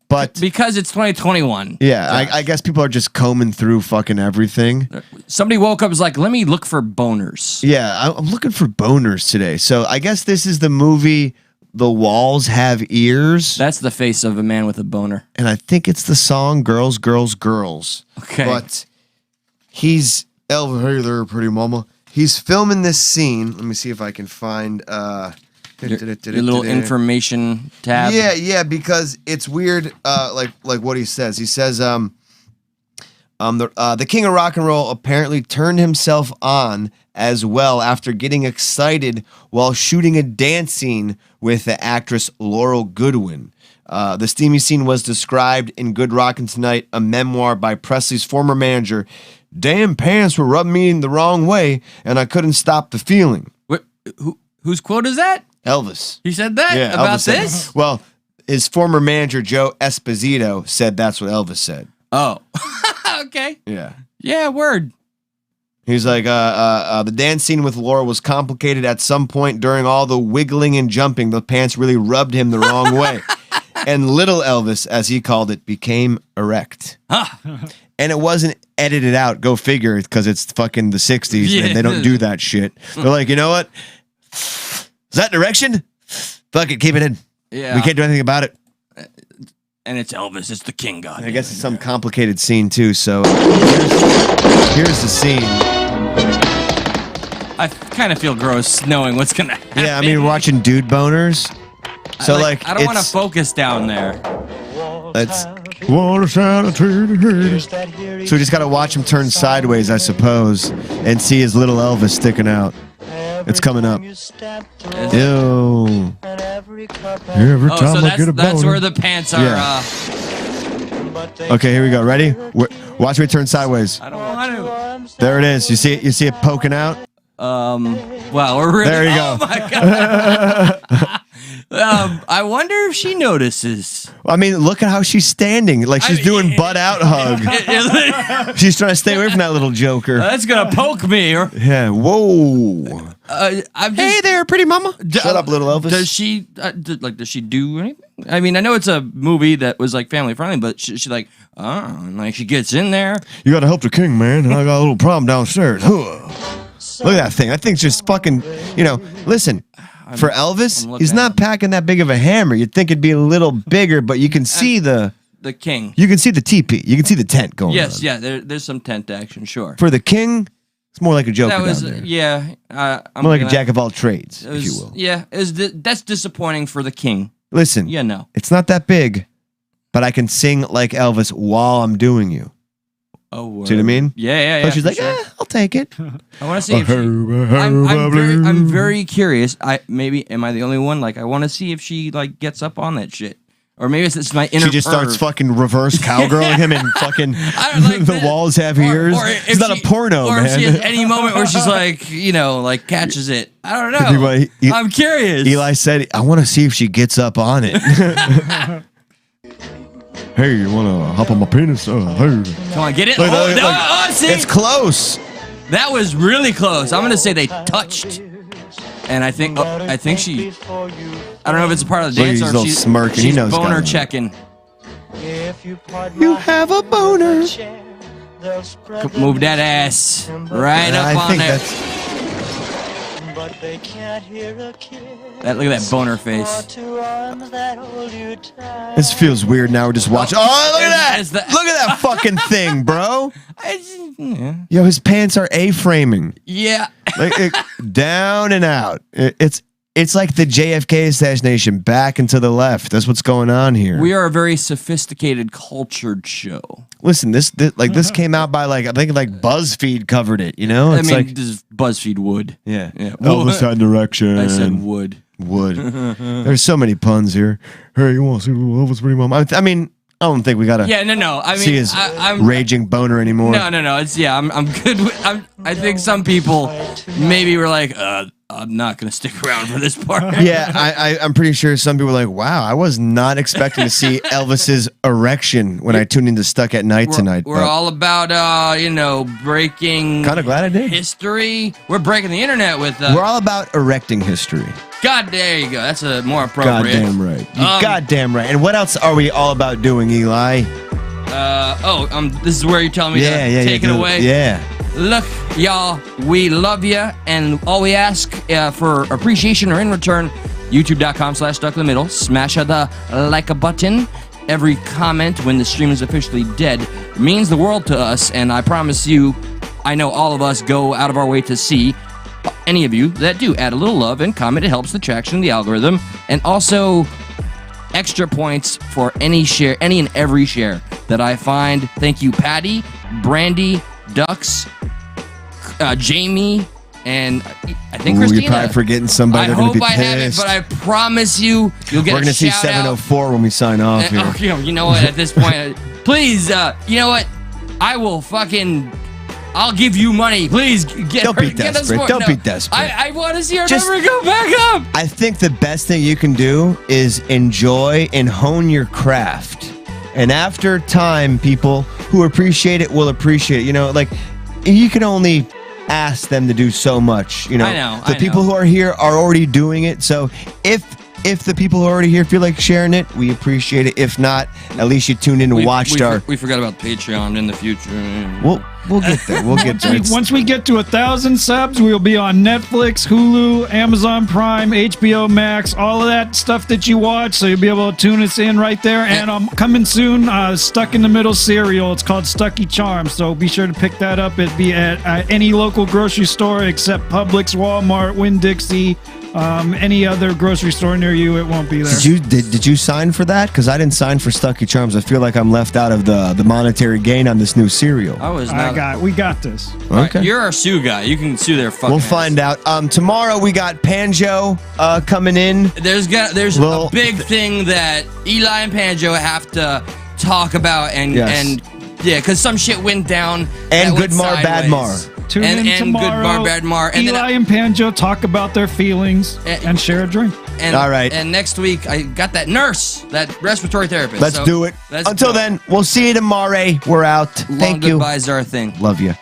But because it's 2021. Yeah, I guess people are just combing through fucking everything. Somebody woke up and was like, let me look for boners. Yeah, I'm looking for boners today. So I guess this is the movie The Walls Have Ears. That's the face of a man with a boner. And I think it's the song Girls, Girls, Girls. Okay. But he's, Elvis, hey there, pretty mama. He's filming this scene. Let me see if I can find... Your little information tab. Yeah, because it's weird. Like what he says. He says, the king of rock and roll apparently turned himself on as well after getting excited while shooting a dance scene with the actress Laurel Goodwin. The steamy scene was described in Good Rockin' Tonight, a memoir by Presley's former manager. Damn pants were rubbing me in the wrong way, and I couldn't stop the feeling. What? Whose quote is that? Elvis. He said that about this? Well, his former manager, Joe Esposito, said that's what Elvis said. Oh. Okay. Yeah. Yeah, word. He's like, the dance scene with Laura was complicated at some point during all the wiggling and jumping. The pants really rubbed him the wrong way. And little Elvis, as he called it, became erect. And it wasn't edited out. Go figure, because it's fucking the 60s and they don't do that shit. They're like, you know what? Is that direction? Fuck it, keep it in. Yeah. We can't do anything about it. And it's Elvis. It's the king god. I guess it's some complicated scene, too. So here's the scene. I kind of feel gross knowing what's going to happen. Yeah, I mean, we're watching dude boners. So, I don't want to focus down there. Let's. So we just got to watch him turn sideways, I suppose, and see his little Elvis sticking out. It's coming up. Ew. Every time I get a boner. That's where the pants are. Yeah. Okay, here we go. Ready? Watch me turn sideways. I don't want to. There it is. You see it? You see it poking out? Wow, we're really. There you go. Oh my god. I wonder if she notices. I mean, look at how she's standing. Like she's doing butt out hug. She's trying to stay away from that little joker. That's gonna poke me. Yeah. Whoa. Hey there, pretty mama. Shut up, little Elvis. Does she does she do anything? I mean, I know it's a movie that was like family friendly, but she like she gets in there. You gotta help the king, man. I got a little problem downstairs. Look at that thing. That thing's just fucking. Listen. For Elvis, he's not packing that big of a hammer. You'd think it'd be a little bigger, but you can see the king. You can see the teepee. You can see the tent going on. Yes, yeah, there's some tent action, sure. For the king, it's more like a joker down there. Yeah. More like a jack of all trades, if you will. Yeah, that's disappointing for the king. Listen, it's not that big, but I can sing like Elvis while I'm doing you. Oh, see what I mean? Yeah. So she's like, I'll take it. I want to see if I'm very curious. Am I the only one? Like, I want to see if she like gets up on that shit, or maybe it's my inner. She just starts fucking reverse cowgirling him, and fucking the walls have ears. It's not a porno, man. Or she has any moment where she's like, like catches it. I don't know. I'm curious. Eli said, I want to see if she gets up on it. Hey, you want to hop on my penis? Hey. Come on, get it. See? It's close. That was really close. I'm going to say they touched. And I think she, I don't know if it's a part of the dance or if she's boner checking. You have a boner. Move that ass right up on there. Look at that boner face. This feels weird now. We're just watching. Oh, look at that! Look at that fucking thing, bro. Yo, his pants are A-framing. Yeah. Like down and out. It's like the JFK assassination, back and to the left. That's what's going on here. We are a very sophisticated, cultured show. Listen, this came out by I think BuzzFeed covered it. It's I mean, BuzzFeed would. Yeah. Elvis had direction. I said would. There's so many puns here. Hey, you want to see Elvis pretty mom? I mean, I don't think we gotta. Yeah, no. I mean, see his raging boner anymore. No. It's I'm good. I think some people maybe were like, I'm not gonna stick around for this part. Yeah, I'm pretty sure some people were like, wow, I was not expecting to see Elvis's erection when I tuned into Stuck at Night tonight. We're all about breaking. Kind of glad I did. History. We're breaking the internet with. We're all about erecting history. God, there you go. That's a more appropriate. Goddamn right. Goddamn right. And what else are we all about doing, Eli? This is where you're telling me to take it away. Yeah. Look, y'all, we love you, and all we ask for appreciation or in return, youtube.com/stuckinthemiddle. Smash the like a button. Every comment when the stream is officially dead means the world to us, and I promise you, I know all of us go out of our way to see any of you that do add a little love and comment. It helps the traction of the algorithm, and also extra points for any and every share that I find. Thank you, Patty, Brandy, Ducks, Jamie, And I think Christina. You're probably forgetting somebody. I hope I haven't, but I promise you, you'll get. We're gonna see 704 when we sign off here. Okay, you know what? At this point, please, you know what? I will fucking. I'll give you money. Please don't be desperate. Don't be desperate. I want to see our number go back up. I think the best thing you can do is enjoy and hone your craft. And after time, people who appreciate it will appreciate it. You know, like you can only ask them to do so much. You know, I know. The people who are here are already doing it. So if the people who are already here feel like sharing it, we appreciate it. If not, at least you tuned in and watched our. We forgot about Patreon in the future. We'll get there. We'll get there. Once we get to 1,000 subs, we'll be on Netflix, Hulu, Amazon Prime, HBO Max, all of that stuff that you watch. So you'll be able to tune us in right there. And I'm coming soon. Stuck in the Middle cereal. It's called Stucky Charms. So be sure to pick that up. It'd be at any local grocery store except Publix, Walmart, Winn-Dixie. Any other grocery store near you, it won't be there. Did you sign for that? Because I didn't sign for Stucky Charms. I feel like I'm left out of the monetary gain on this new cereal. We got this. Okay, right, you're our sue guy. You can sue their fucking. We'll find out. Tomorrow we got Panjo coming in. There's a big thing that Eli and Panjo have to talk about and because some shit went down. And Good Mar Bad Mar. Tune in tomorrow. Good Mar Bad Mar. And Eli and Panjo talk about their feelings and share a drink. All right. And next week I got that nurse, that respiratory therapist. Let's do it. Until then, we'll see you tomorrow. We're out. Thank you. Goodbyes are our thing. Love you.